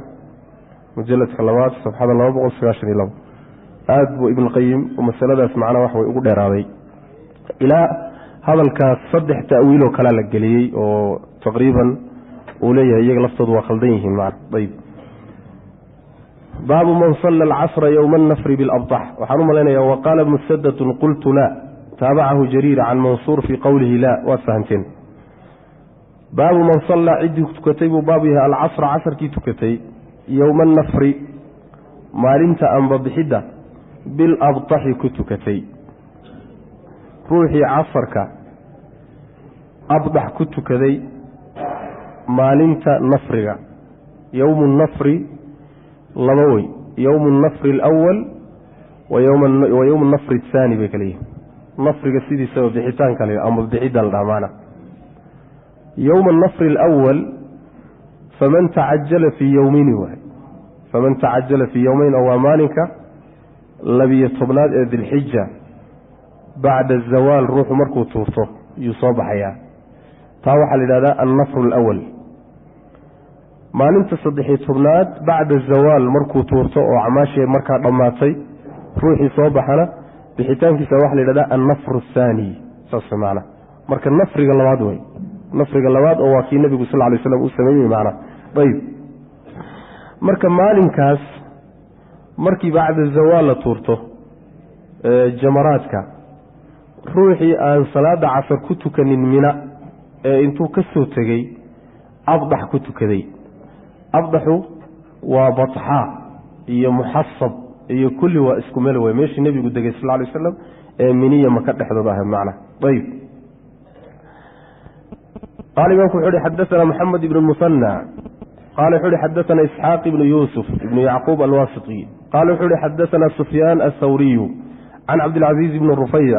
mujalladka labaad safxada 292 aad buu ibn qayim masaladaas macnaha wax way ugu dheeraaday ilaa hadalkaas saddex ta'wiil oo kala la geliyay oo taqriiban uu leeyahay iyaga laftoodu waa khaldan yihiin macna ayib baabu man salla alcasra yowma annafri bilabtax waxaan u malaynayaa waqaala musaddatun qultu laa taabacahu jariira can mansuur fii qowlihi laa waad fahamteen baabu man sallaa ciddii tukatay buu baabu yahay alcasra casarkii tukatay yowma annafri maalinta anbabixidda bilabtaxi ku tukatay ruuxii casarka abdax ku tukaday maalinta nafriga yowmu nafri laba wey yowmu nafri alawal wa yowmu nafri athaani bay kala yihin nafriga sidiisaba bixitaanka la ama bixidda la dhaha maana yowma nafri alawal faman tacajala fii yowmeyni waay faman tacajala fii yowmeyn oo waa maalinka 12 ee dilxija bacda azawaal ruuxu markuu tuurto yuu soo baxayaa taa waxaa la yidhahdaa annafru alawal maalinta 13 bacda azawaal markuu tuurto oo camaashii markaa dhammaatay ruuxii soo baxana bixitaankiisa waxaa la yidhahdaa annafru athaani saas macna marka nafriga labaad wey nafriga labaad oo waa kii nebigu sal ly slam uu sameeyey macna ayib marka maalinkaas markii bacda zawaal la tuurto jamaraadka ruuxii aan salaada casar ku tukanin mina ee intuu ka soo tegey abdax ku tukaday abdaxu waa batxaa iyo muxasab iyo kulli waa isku meel wey meeshii nebigu degay sal lay wasalam ee miniya maka dhexdooda ahayd macna ayib qaala imaamku wuxu uhi xadaana moxamed ibn musanى qaala wuxuu uhi xadaana isxaaq ibnu yuusuf ibnu yacquub alwasiti qaala wuxuu uhi xadaana sufyaan athawriyu can cabdilcaziiz ibni rufayc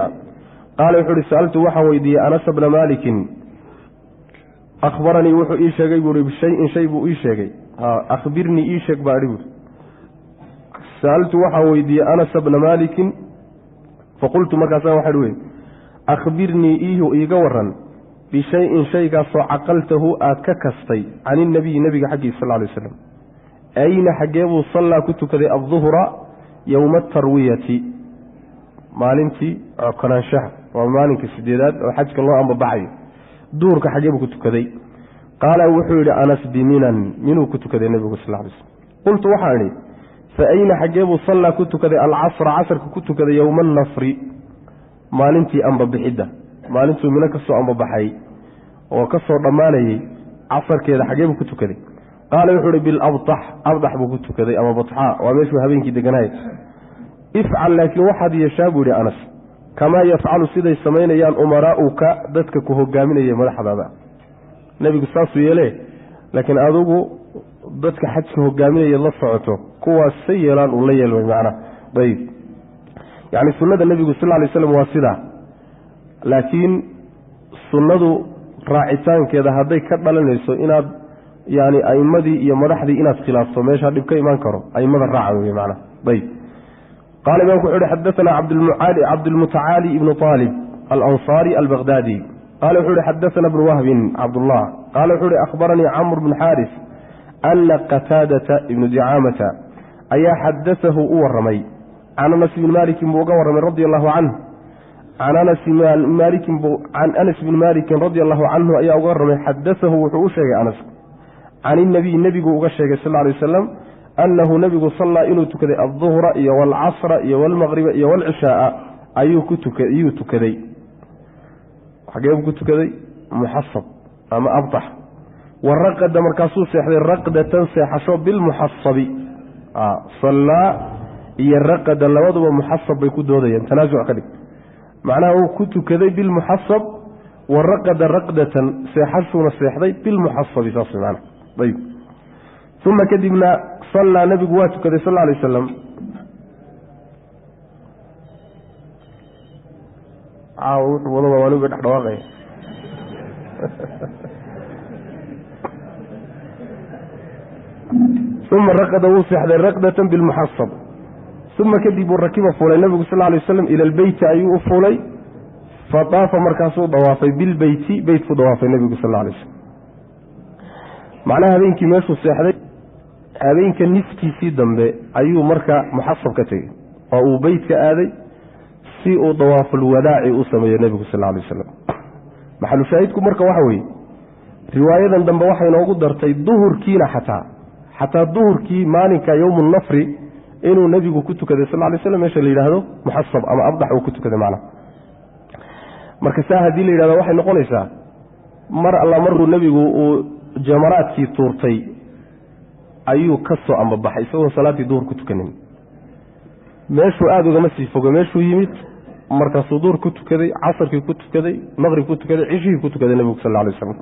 qaala wuxuu uhi sa'altu waxaan weydiiyey anas bna malikin akhbaranii wuxuu ii sheegay buui bishayin shay buu ii sheegay akhbirnii ii sheeg baa idhi buui sa'altu waxaan weydiiyey anas bna malikin faqultu markaasa waxaa hi wey akhbirnii iiga waran bishayin shaygaasoo caqaltahu aad ka kastay can inabiyi nebiga xaggiisa sal lay waslam ayna xaggee buu sallaa ku tukaday adduhra yowma atarwiyati maalintii cokonaanshaha waa maalinka 8aad oo xajka loo ambabaxayo duurka xaggee buu ku tukaday qaala wuxuu yidhi anas biminan minuu ku tukaday nebigu sal lay slm qultu waxaan idhi fa ayna xaggee buu sallaa ku tukaday alcasra casarka ku tukaday yowma annafri maalintii ambabixidda maalintuu mino ka soo ambabaxay oo ka soo dhammaanayey casarkeeda xaggee buu ku tukaday qaala wuxuu ihi bilabtax abdax buu ku tukaday ama batxaa waa meeshuu habeenkii deganahay ifcal laakiin waxaad yeeshaa buu yihi anas kamaa yafcalu siday samaynayaan umaraa'uka dadka ku hogaaminaya madaxdaada nebigu saasuu yeele laakiin adugu dadka xajka hogaaminaya la socoto kuwaas say yeelaan uu la yeelmay macnaha ayib yacni sunnada nebigu sal lay slam waa sidaa laakiin sunnadu raacitaankeeda hadday ka dhalanayso inaad yani a'imadii iyo madaxdii inaad khilaafto meeshaa dhib ka imaan karo a'immada raaca wey macna ayib qaala imaamku wuxu uhi xadaana cabdulmutacaali ibnu aalib alansaari albaqdaadi qaala wuxuu uhi xadaana bnu wahbin cabdullah qaala wuxuu uhi akhbaranii camr bn xaaris ana qataadata ibnu dicaamata ayaa xadaahu u waramay can anas bni maalikin buu uga warramay radi allahu canh can anas bni maalikin radi allahu canhu ayaa uga warramay xadaahu wuxuu u sheegay anas can inabiy nebigu uga sheegay sal lay wasalam annahu nebigu sallaa inuu tukaday alduhra iyo waalcasra iyo waalmaqriba iyo waalcishaaa ayuu tukaday xagee buu ku tukaday muxasab ama abdax waraqada markaasuu seexday raqdatan seexasho bilmuxasabi sallaa iyo raqada labaduba muxasab bay ku doodayeen tanaasuc ka dhig macnaha uu ku tukaday bilmuxasab waraqada raqdatan seexashuuna seexday bilmuxasabi saas mana ayb uma kadibna sallaa nebigu waa tukaday sal lay wasalam wuxuu wadaba waa nigu dhex dhawaaqaya uma raqada wuu seexday raqdatan bilmuxasab uma kadib uu rakiba fuulay nabigu sal alay waslam ila albeyti ayuu u fuulay fadaafa markaasuu dawaafay bilbeyti beytkuu dawaafay nabigu sal alay waslam macnaha habeenkii meeshuu seexday habeenka niskiisii dambe ayuu marka muxasab ka tegey oo uu beytka aaday si uu dawaafulwadaaci u sameeyey nebigu sal alay wasalam maxalu shaahidku marka waxa weeye riwaayadan dambe waxay noogu dartay duhurkiina xataa duhurkii maalinka yowmu nafri inuu nebigu ku tukaday sal alay slam meesha la yidhaahdo muxasab ama abdax uu ku tukaday macnaha marka saa haddii la yidhahdo waxay noqonaysaa mar alla markuu nebigu uu jamaraadkii tuurtay ayuu ka soo ambabaxay isagoon salaaddii duhur ku tukanin meeshuu aada ugama sii foga meeshuu yimid markaasuu duhur ku tukaday casarkii ku tukaday maqrib ku tukaday cishihii ku tukaday nebigu sal alay waslam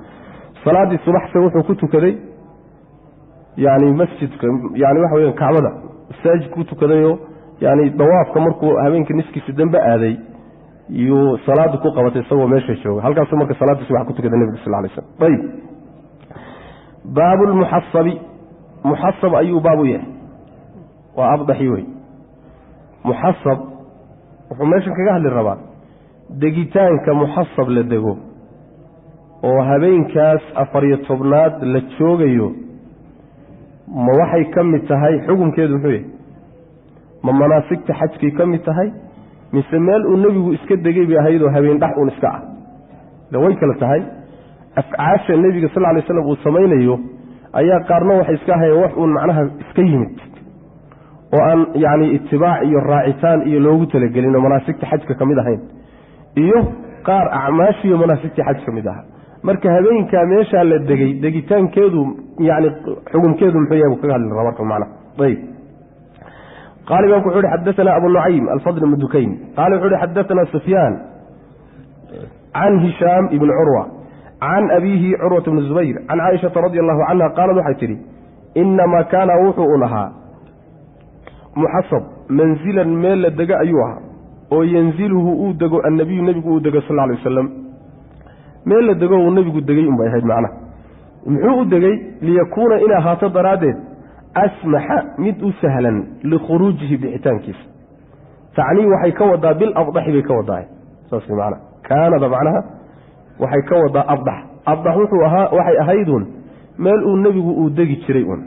salaaddii subaxse wuxuu ku tukaday yani masjidka yani waxa weya kacbada masaajid ku tukadayoo yani dawaafka markuu habeenka niskiisa dambe aaday iyuu salaada ku qabatay isagoo meesha jooga halkaasuu marka salaaddii subax ku tukaday nebigu sal alay slam ayb baabu lmuxasabi muxasab ayuu baab u yahay waa abdaxi wey muxasab wuxuu meeshan kaga hadli rabaa degitaanka muxasab la dego oo habeenkaas 14 la joogayo ma waxay ka mid tahay xukunkeedu muxuu yahay ma manaasigta xajkii ka mid tahay mise meel uu nebigu iska degay bay ahaydoo habeen dhax uun iska ah way kala tahay afcaasha nebiga sal alay slam uu samaynayo ayaa qaarna waxay iska ahayeen wax uun macnaha iska yimid oo aan yani itibaac iyo raacitaan iyo loogu talagelin oo manaasigta xajka ka mid ahayn iyo qaar acmaashiiyo manaasigtii xaj ka mid aha marka habeenkaa meeshaa la degay degitaankeedu yani xukunkeedu muxuu yahay buu kaga hadli rabaa marka macna ayb qaala imaamku wuxuu uhi xadaثana abu nucaym alfadl ibn dukayn qaala wuxuu uhi xadaثana sufyaan can hishaam ibn curwa can abiihi curwata bni zubayr can caaishata radi allahu canha qaalad waxay tidhi inamaa kaana wuxuu un ahaa muxasab manzilan meel la dego ayuu ahaa oo yanziluhu uu dego annabiyu nebigu uu dego sal alay wasalam meel la dego uu nebigu degay unbay ahayd macnaha muxuu u degay liyakuuna in ahaato daraaddeed asmaxa mid u sahlan likhuruujihi bixitaankiisa tacnii waxay ka wadaa bilabdaxi bay ka wadaa saas macna kaanada macnaha waxay ka wadaa abdax wuxuu ahaa waxay ahaydun meel uu nebigu uu degi jiray un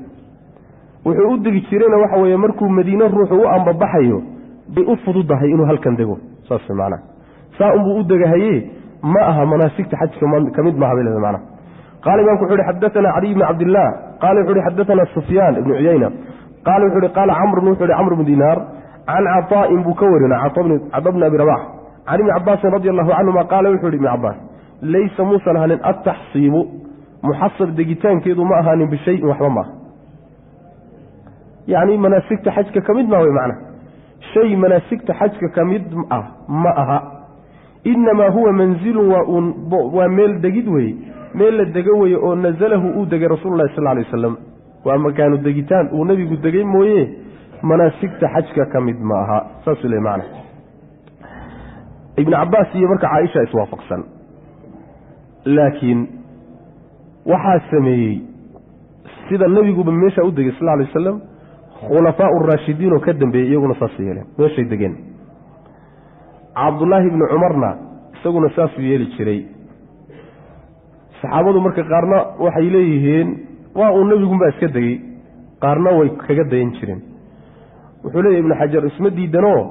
wuxuu u degi jirayna waxa weeye markuu madiine ruuxu u ambabaxayo bay u fududahay inuu halkan dego saas macnaha saa unbuu u degahaye ma aha manaasigta xajka ka mid maaha bay leedahay macnaha qaala imaamku wuxuu uhi xadaثana caliy ibni cabdillaah qaala wuxuu uhi xadaثana sufyaan ibnu cuyayna qaala wuxuu uhi qaala camrun wuxuu uhi camr bnu dinaar can caطaa'in buu ka warina cada bni abi rabax can ibni cabaasin radi allahu canhuma qaala wuxuu uhi ibni cabaas laysa muusan ahanin ataxsiibu muxasab degitaankeedu ma ahaanin bishayin waxba maaha yacni manaasigta xajka ka mid maaha wey macnaha shay manaasigta xajka ka mid ah ma aha inamaa huwa manzilun waa meel degid weye meel la dego weye oo nazalahu uu degay rasuulu llahi sal alay wasalam waa makaanu degitaan uu nebigu degay mooye manaasigta xajka ka mid ma aha saasuu le macna ibnu cabaas iyo marka caaisha iswaafaqsan laakiin waxaa sameeyey sida nebiguba meeshaa u degay sal alay wasalam khulafaa uraashidiin oo ka dambeeyey iyaguna saasay yeeleen meeshay degeen cabdullaahi ibni cumarna isaguna saasuu yeeli jiray saxaabadu marka qaarna waxay leeyihiin waa uu nebigunbaa iska degey qaarna way kaga dayan jireen wuxuu leeyahy ibnu xajar isma diidanoo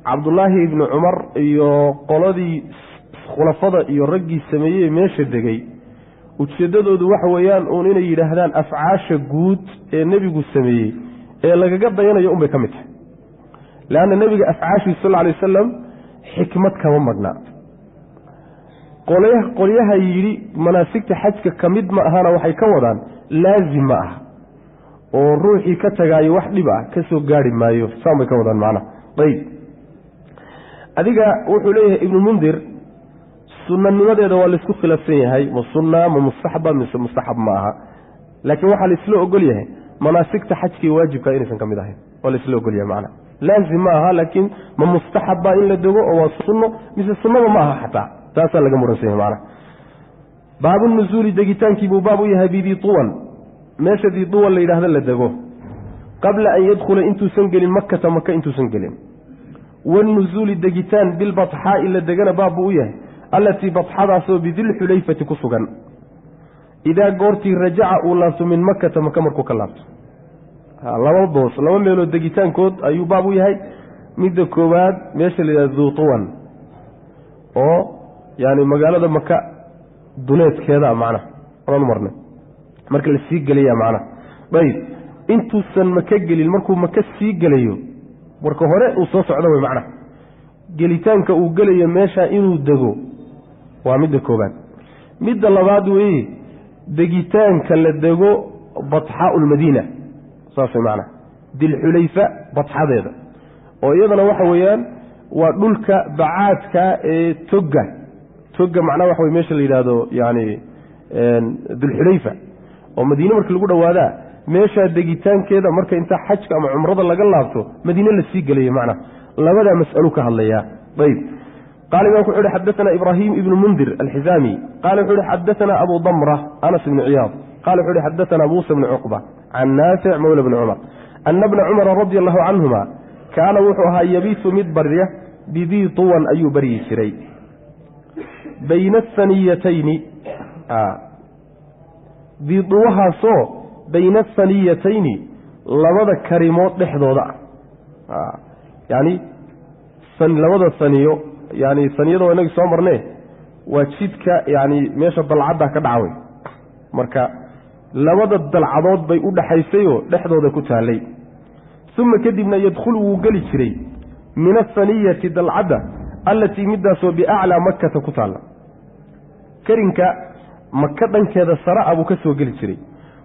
cabdullaahi ibni cumar iyo qoladii khulafada iyo raggii sameeyey meesha degay ujeeddadoodu waxa weeyaan uun inay yidhaahdaan afcaasha guud ee nebigu sameeyey ee lagaga dayanayo unbay ka mid tahay leanna nebiga afcaashiisa sal alay wasalam xikmad kama madhnaa qolyaha yidhi manaasigta xajka ka mid ma ahana waxay ka wadaan laazim ma aha oo ruuxii ka tagaayo wax dhib ah ka soo gaari maayo saan bay ka wadaan macnaha ayb adiga wuxuu leeyahay ibnu mundir sunanimadeeda waa laisku khilaafsan yahay ma sunna ma mustaxaba mise mustaxab ma aha laakiin waxaa laisla ogol yahay manaasigta xajkii waajibka inaysan ka mid ahayn waa laisla ogol yahay macnaha laazim ma aha laakiin ma mustaxabba in la dego oo waa sunno mise sunnaba ma aha xataa taasaa laga muransan yahay macnaha baabu nuzuuli degitaankiibuu baab u yahay bidii tuwan meesha dii tuwan la yidhaahdo la dego qabla an yadkhula intuusan gelin makkata maka intuusan gelin wanuzuuli degitaan bilbatxaa'i la degana baab buu u yahay allatii batxadaasoo bidilxulayfati ku sugan idaa goortii rajaca uu laabto min makkata maka markuu ka laabto laba meelood degitaankood ayuu baab u yahay. midda koowaad meesha la yidhahdo duutuwan oo yaani magaalada maka duleedkeeda macnaha oran marnay marka la sii gelaya macnaha ayib intuusan maka gelin markuu maka sii gelayo marka hore uu soo socdo way macnaha gelitaanka uu gelayo meesha inuu dego waa midda koowaad. midda labaad weeye degitaanka la dego batxaa'ul madiina saasay macnaha dilxulayfa batxadeeda oo iyadana waxa weeyaan waa dhulka bacaadka ee toga macnaha waxa wey meesha la yidhaahdo yani dilxulayfa oo madiine marka lagu dhawaadaa meeshaa degitaankeeda marka inta xajka ama cumrada laga laabto madiine la sii gelaya macnaha labadaa mas'alo ka hadlayaa. ayb qaala imaamku wuxu uhi xadaana ibraahim ibnu mundir alxizaami qaala wuxuu uhi xadaana abu damra anas ibni ciyaad qala wuxu uhi xadaana muusa bni cuqba can naafic mawla bni cumar ana bna cumara radia allahu canhuma kaana wuxuu ahaa yabiisu mid barya bidii tuwan ayuu baryi jiray bayna asaniyatayni diiduwahaasoo bayna asaniyatayni labada karimood dhexdooda ah yani labada saniyo yani saniyadoo inagii soo marnee waa jidka yani meesha dalcadda ka dhacway marka labada dalcadood bay u dhaxaysayoo dhexdooda ku taallay uma kadibna yadkhulu wuu geli jiray min asaniyati dalcadda allatii midaasoo biaclaa makkata ku taalla karinka maka dhankeeda sara buu ka soo geli jiray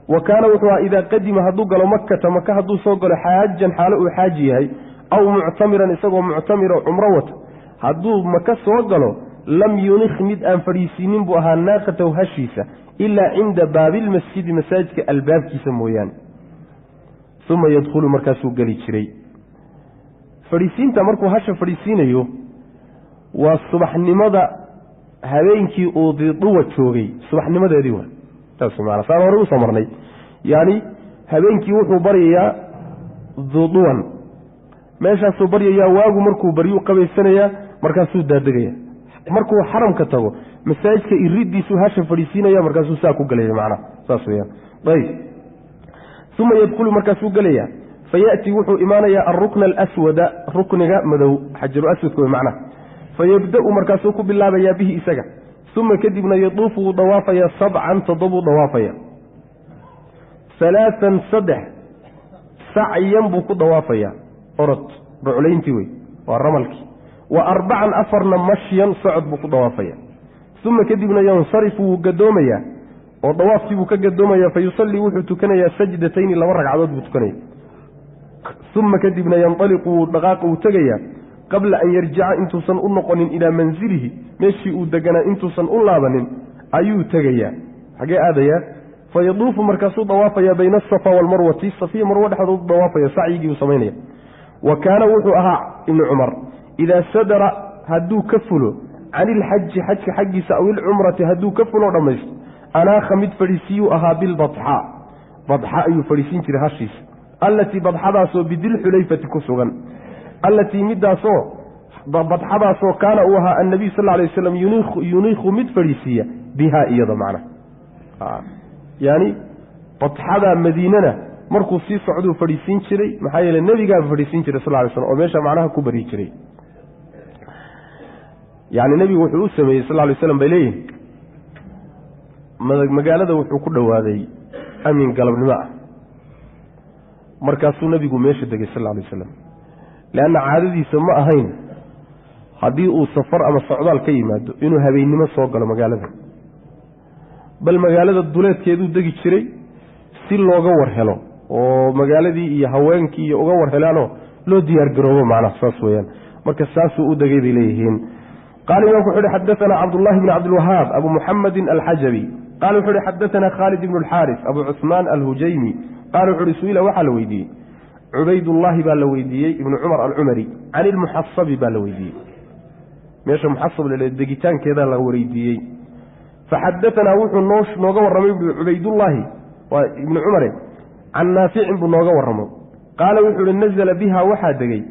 wa kaana wuxuu aha idaa qadima hadduu galo makkata maka hadduu soo galo xaajan xaalo uu xaaji yahay aw muctamiran isagoo muctamiro cumro wata hadduu maka soo galo lam yunikh mid aan fadhiisiinin buu ahaa naaqatahu hashiisa ilaa cinda baabilmasjidi masaajidka albaabkiisa mooyaane uma yadkhulu markaasuu geli jiray. fadhiisiinta markuu hasha fadhiisiinayo waa subaxnimada habeenkii uu diduwa joogay subaxnimadeedii waa taas maana saan hore usoo marnay yani habeenkii wuxuu baryayaa duduwan meeshaasuu baryayaa waagu markuu baryuu qabaysanayaa markaasuu daadegaya markuu xaramka tago masaajidka iridiisuu hasha fadhiisiinaya markaasuu saa ku gelaya macnaha saas weyaan. ayb uma yadkhulu markaasuu gelaya fayaأtii wuxuu imaanayaa alrukna alaswada rukniga madow xajaru aswadka wey macnaha fayabda-u markaasuu ku bilaabayaa bihi isaga uma kadibna yaduufu wuu dawaafaya 7 7 dawaafaya 3 3 sacyan buu ku dawaafaya orod ruclayntii wey waa ramalkii wa 4 4 mashyan socod buu ku dawaafaya uma kadibna yansarifu wuu gadoomayaa oo dawaafkii buu ka gadoomaya fayusallii wuxuu tukanayaa sajdatayni 2 ragcadood buu tukanaya uma kadibna yanطaliqu wuu dhaqaaqa wuu tegayaa qabla an yarjica intuusan u noqonin ilaa manzilihi meeshii uu deganaa intuusan u laabanin ayuu tegayaa xagee aadayaa fayaduufu markaasuu dawaafaya bayna asafa waalmarwati safiya marwo dhexdoodu dawaafaya sacyigii uu samaynaya wa kaana wuxuu ahaa ibnu cumar idaa sadara hadduu ka fulo cani ilxaji xajka xaggiisa aw ilcumrati hadduu ka fuloo dhammaysto anaakha mid fadhiisiiyuu ahaa bilbatxa badxa ayuu fadhiisiin jiray hashiisa allatii badxadaasoo bidilxulayfati ku sugan allatii midaasoo badxadaasoo kaana uu ahaa annabiy sal lla alay wasalam yuniikhu mid fadhiisiiya bihaa iyada macnaha yani badxada madiinana markuu sii socduu fadhiisiin jiray maxaa yeele nebigaa fadhiisiin jiray sal ly slam oo meesha macnaha ku baryi jiray yani nebigu wuxuu u sameeyey sal lay slam bay leeyihin magaalada wuxuu ku dhowaaday amin galabnimo ah markaasuu nebigu meesha degay sal lay wasalam leanna caadadiisa ma ahayn haddii uu safar ama socdaal ka yimaado inuu habeennimo soo galo magaalada bal magaalada duleedkeeduu degi jiray si looga war helo oo magaaladii iyo haweenkii iyo uga war helaanoo loo diyaargaroobo macnaha saas weyaan marka saasuu u degay bay leeyihiin qaala imaamku wuxu uhi xadaana cabdullahi bni cabdilwahaab abu muxamedin alxajabi qala wuxu uhi xadaana khaalid ibnu alxaaris abu cusmaan alhujaymi qaala wuxu uhi su-ila waxaa la weydiiyey cubaydullaahi baa la weydiiyey ibnu cumar alcumari can ilmuxasabi baa la weydiiyey meesha muxasab lale degitaankeedaa la weydiiyey faxadaanaa wuxuu nooga warramay buui cubaydullaahi waa ibnu cumare can naaficin buu nooga warramo qaala wuxuu uhi nazla biha waxaa degay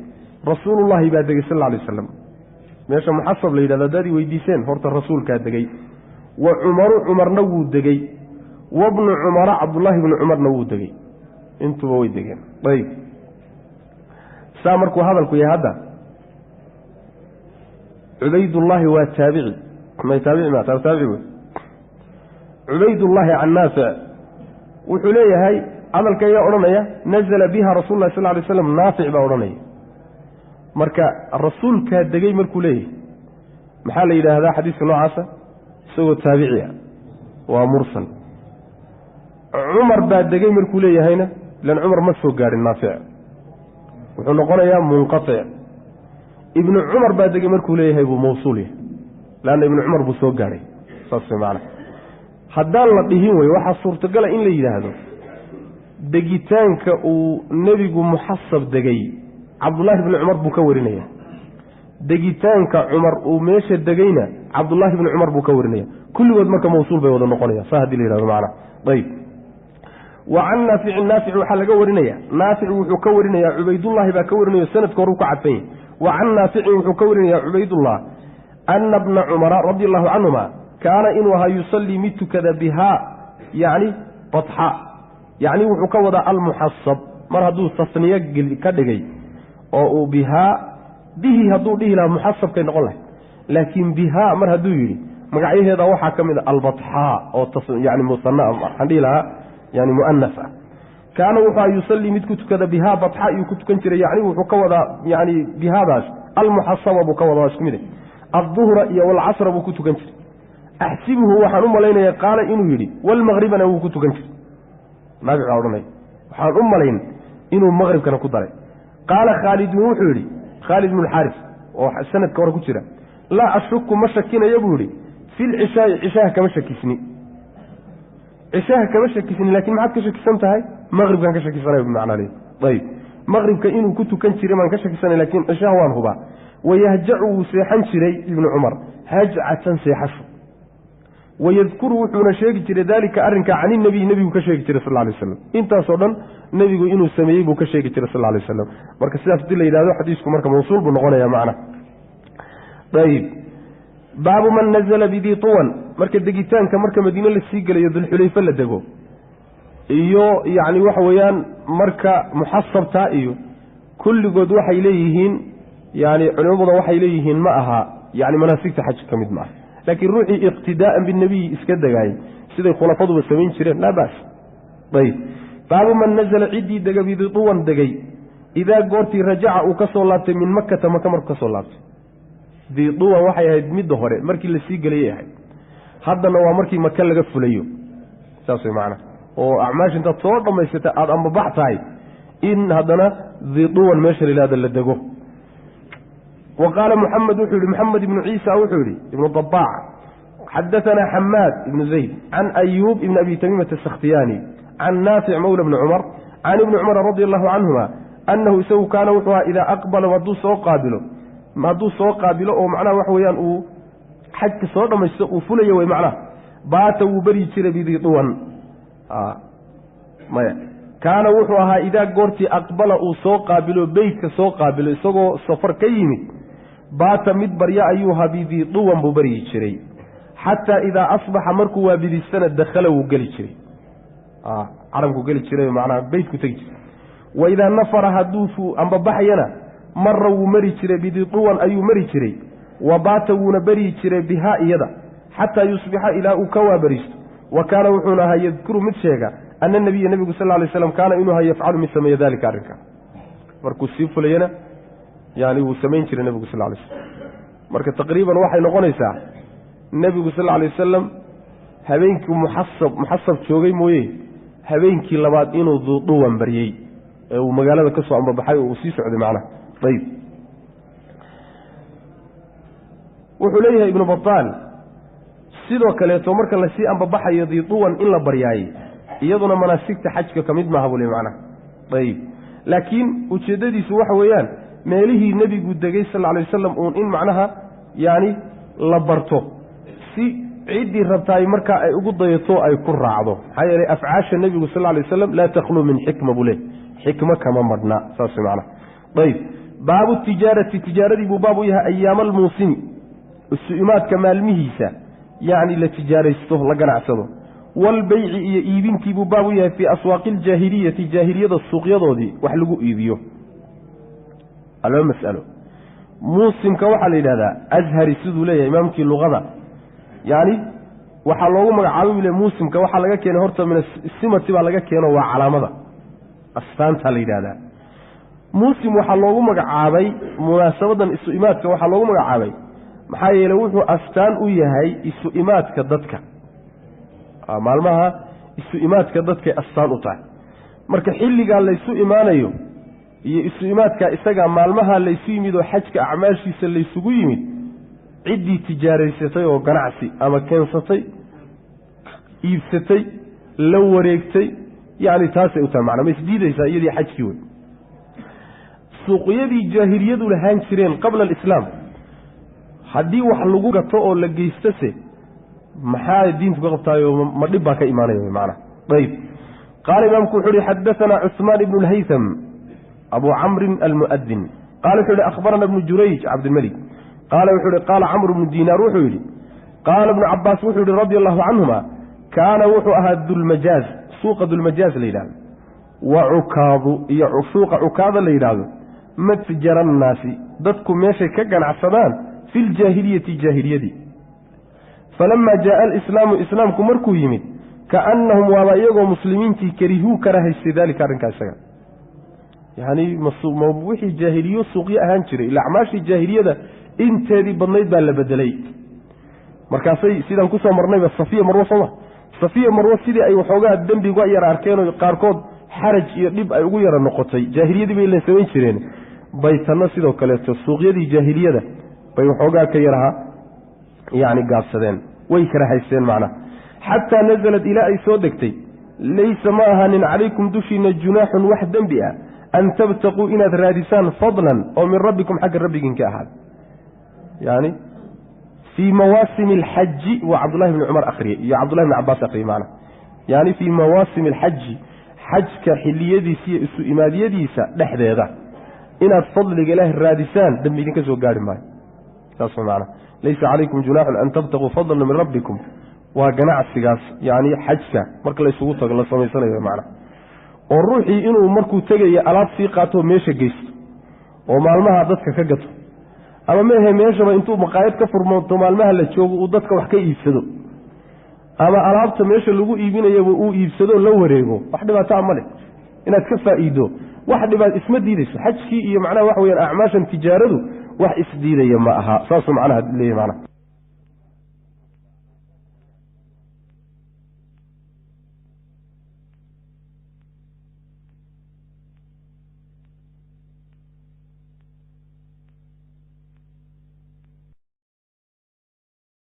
rasuulullahi baa degay sal lla alay wasalam meesha muxasab la yidhahdo haddaad i weydiiseen horta rasuulkaa degay wa cumaru cumarna wuu degey wabnu cumara cabdullaahi ibnu cumarna wuu degey intuba way degeen ayb saa markuu hadalku yahay hadda cubaydullaahi waa taabici may taabici ma taabici wey cubaydullaahi can naafic wuxuu leeyahay hadalka ayaa odhanaya nazala biha rasul lah sal ly slam naafic baa odhanaya marka rasuulkaa degey markuu leeyahay maxaa la yidhaahdaa xadiiska noocaasa isagoo taabici ah waa mursal cumar baa degey markuu leeyahayna ilan cumar ma soo gaadhin naafic wuxuu noqonayaa munqatic ibnu cumar baa degey markuu leeyahay buu mawsuul yahay leanna ibnu cumar buu soo gaadhay saas way macana haddaan la dhihin wey waxaa suurtagala in la yidhaahdo degitaanka uu nebigu muxasab degey cabdullaahi bni cumar buu ka warinaya degitaanka cumar uu meesha degeyna cabdullaahi bni cumar buu ka warinaya kulligood marka mawsuul bay wada noqonaya saa hadii la yidhahdo macana ayb wa can naaficin naafic waxaa laga warinaya naafic wuxuu ka warinayaa cubaydullaahi baa ka warinayo sanadka hore u ka cadfan yahy wa can naaficin wuxuu ka warinayaa cubaydullah ana bna cumara radi allahu canhuma kaana inuu ahaa yusallii mid tukada bihaa yacni batxa yacni wuxuu ka wadaa almuxasab mar hadduu tasniyo ka dhigay oo uu bihaa bihi hadduu dhihi lahaa muxasabkay noqon lahay laakiin bihaa mar hadduu yidhi magacyaheeda waxaa ka mid a albatxaa oo yani musana waxaan dhihi lahaa yani mu'anas ah kaana wuxuu aha yusallii mid ku tukada bihaa batxa iyuu ku tukan jiray yacni wuxuu ka wadaa yani bihaadaas almuxasaba buu ka wadaa waa isku mid adduhra iyo walcasra buu ku tukan jiray axsibuhu waxaan u malaynaya qaala inuu yidhi walmaqribana wuu ku tukan jiray naafic baa odhanaya waxaan u malayn inuu maqribkana ku daray qaala khaalidun wuxuu yidhi khaalid bnu lxaaris oo sanadka hore ku jira laa ashuku ma shakinaya buu yidhi fi lcishaai cishaha kama shakisni cishaha kama shakisni laakiin maxaad ka shakisan tahay maqribkaan ka shakisanay bimacnaa le ayb maqribka inuu ku tukan jiray baan ka shakisanay laakiin cishaha waan hubaa wayahjacu wuu seexan jiray ibnu cumar hajcatan seexasho wayadkuru wuxuuna sheegi jiray daalika arrinka can inabiy nebigu ka sheegi jiray sal ly waslam intaasoo dhan nebigu inuu sameeyey buu ka sheegi jiray sal lay waslam marka sidaas hadii la yidhahdo xadiisku marka mawsuul buu noqonaya macna ayb baabu man nazla bidii tuwan marka degitaanka marka madiine lasii gelayo dulxulayfe la dego iyo yacni waxa weeyaan marka muxasabtaa iyo kulligood waxay leeyihiin yani culimadooda waxay leeyihiin ma aha yani manaasigta xaj ka mid maaha laakiin ruuxii iqtidaa'an binabiyi iska degaayey siday khulafaduba samayn jireen laa ba's ayb baabu man nazla ciddii dega bidii tuwan degay idaa goortii rajaca uu ka soo laabtay min makata maka markuu ka soo laabtay dii tuwan waxay ahayd midda hore markii lasii gelayay ahayd haddana waa markii maka laga fulayo saas way macana oo acmaash intaad soo dhammaysata aada ambabax tahay in haddana dii tuwan meesha la yihahdo la dego wa qaala muxamed wuxuu yihi maxamed ibnu ciisa wuxuu yihi ibnu dabaac xadaanaa xamaad ibnu zayd can ayuub ibni abi tamiimata asakhtiyaani can naafic mawla bni cumar can ibni cumara radi allahu canhuma annahu isagu kaana wuxuu ahaa idaa aqbala hadduu soo qaabilo oo macnaha waxa weeyaan uu xajka soo dhammaysto uu fulayo wey macnaha baata wuu beryi jiray bidii tuwan maya kaana wuxuu ahaa idaa goortii aqbala uu soo qaabilo beytka soo qaabilo isagoo safar ka yimid baata mid barya ayuu ahaa bidii tuwan buu beryi jiray xataa idaa asbaxa markuu waabidistana dakhala wuu geli jiray carabkuu geli jiray macnaha beytku tegi jiray wa idaa nafara hadduu ambabaxayana mara wuu mari jiray bidii tuwan ayuu mari jiray wa baata wuuna beryi jiray bihaa iyada xataa yusbixa ilaa uu ka waabariisto wa kaana wuxuuna ahaa yadkuru mid sheega ana nabiya nebigu sal lay slam kaana inuu ahaa yafcalu mid sameeya dalika arrinka markuu sii fulayana yani wuu samayn jiray nebigu sal lay slam marka taqriiban waxay noqonaysaa nebigu sal lay wasalam habeenkii muxasab joogay mooye habeenkii labaad inuu duuduwan baryey ee uu magaalada ka soo ambabaxay oo uu sii socday macnaha ayb wuxuu leeyahay ibnu bataan sidoo kaleeto marka lasii ambabaxayo diiduwan in la baryaayey iyaduna manaasigta xajka ka mid maaha buu le macnaha ayb laakiin ujeeddadiisu waxa weeyaan meelihii nebigu degay sal alay wasalam uun in macnaha yani la barto si ciddii rabtaay markaa ay ugu dayato ay ku raacdo maxaa yeelay afcaasha nebigu sal alay wasalam laa takhluu min xikma buu le xikmo kama madhna saas macna ayb baabu tijaarati tijaaradii buu baab u yahay ayaama almuusimi isu-imaadka maalmihiisa yacni la tijaaraysto la ganacsado waalbayci iyo iibintii buu baab u yahay fii aswaaqi aljaahiliyati jaahiliyada suuqyadoodii wax lagu iibiyo alaba mas'alo muusimka waxaa la yidhahdaa ashari siduu leeyahay imaamkii luqada yacni waxaa loogu magacaabay le muusimka waxaa laga keenay horta min simati baa laga keeno waa calaamada astaantaa la yidhahdaa muusim waxaa loogu magacaabay munaasabadan isu-imaadka waxaa loogu magacaabay maxaa yeeley wuxuu astaan u yahay isu-imaadka dadka maalmaha isu-imaadka dadkay astaan u tahay marka xilligaa laysu imaanayo iyo isu-imaadka isagaa maalmaha laysu yimid oo xajka acmaashiisa laysugu yimid ciddii tijaaraysatay oo ganacsi ama keensatay iibsatay la wareegtay yacni taasay u tahay macnaa ma isdiidaysaa iyadii xajkii wey suuqyadii jaahiliyadu lahaan jireen qabla alislaam haddii wax lagu gato oo la geystase maxaa diintu ka qabtaayo ma dhib baa ka imaanaya macna ayb qaala imaamku wuxuu uhi xadaanaa cusmaan ibnu lhaytham abu camrin almu'adin qaala wuxuu yihi akhbarana ibnu jurayj cabdilmalik qaala wuxuu yihi qaala camr ibnu diinaar wuxuu yidhi qaala ibnu cabaas wuxuu yihi radia allahu canhuma kaana wuxuu ahaa dulmajaaz suuqa dulmajaaz la yidhahdo wa cukaadu iyo suuqa cukaada la yidhaahdo matjara annaasi dadku meeshay ka ganacsadaan fi ljaahiliyati jaahiliyadii falamaa jaaa alislaamu islaamku markuu yimid kaannahum waaba iyagoo muslimiintii karihuu karahaystay daalika arrinkaa isaga yacni wixii jaahiliyo suuqyo ahaan jiray ila acmaashii jaahiliyada inteedii badnayd baa la bedelay markaasay sidaan kusoo marnayba safiya marwo sooma safiya marwo sidii ay waxoogaa dembi uga yara arkeen oo qaarkood xaraj iyo dhib ay ugu yara noqotay jaahiliyadii bay la samayn jireen bay tanna sidoo kaleeto suuqyadii jaahiliyada bay waxoogaa ka yaraha yacni gaabsadeen way karahaysteen macnaha xataa nazalad ilaa ay soo degtay laysa ma ahaanin calaykum dushiina junaaxun wax dembi ah an tabtaquu inaad raadisaan fadlan oo min rabbikum xagga rabbigiin ka ahaada yani fii mawaasimi alxaji waa cabdullahi bni cumar akhriye iyo cabdullahi bni cabaas akhriye macna yani fii mawaasimi alxaji xajka xiliyadiisa iyo isu imaadyadiisa dhexdeeda inaad fadliga ilaahi raadisaan dembi idinka soo gaari maayo saas macna laysa calaykum junaaxun an tabtaquu fadlan min rabbikum waa ganacsigaas yani xajka marka laysugu tago la samaysanayo macna oo ruuxii inuu markuu tegayo alaab sii qaatoo meesha geysto oo maalmaha dadka ka gato ama meehe meeshaba intuu maqaayad ka furmato maalmaha la joogo uu dadka wax ka iibsado ama alaabta meesha lagu iibinayaba uu iibsado la wareego wax dhibaataa ma leh inaad ka faa'iido wax dhibaat isma diidayso xajkii iyo macnaha waxa weyaan acmaashan tijaaradu wax isdiidaya ma aha saasuu macnaha leeyahy macnaha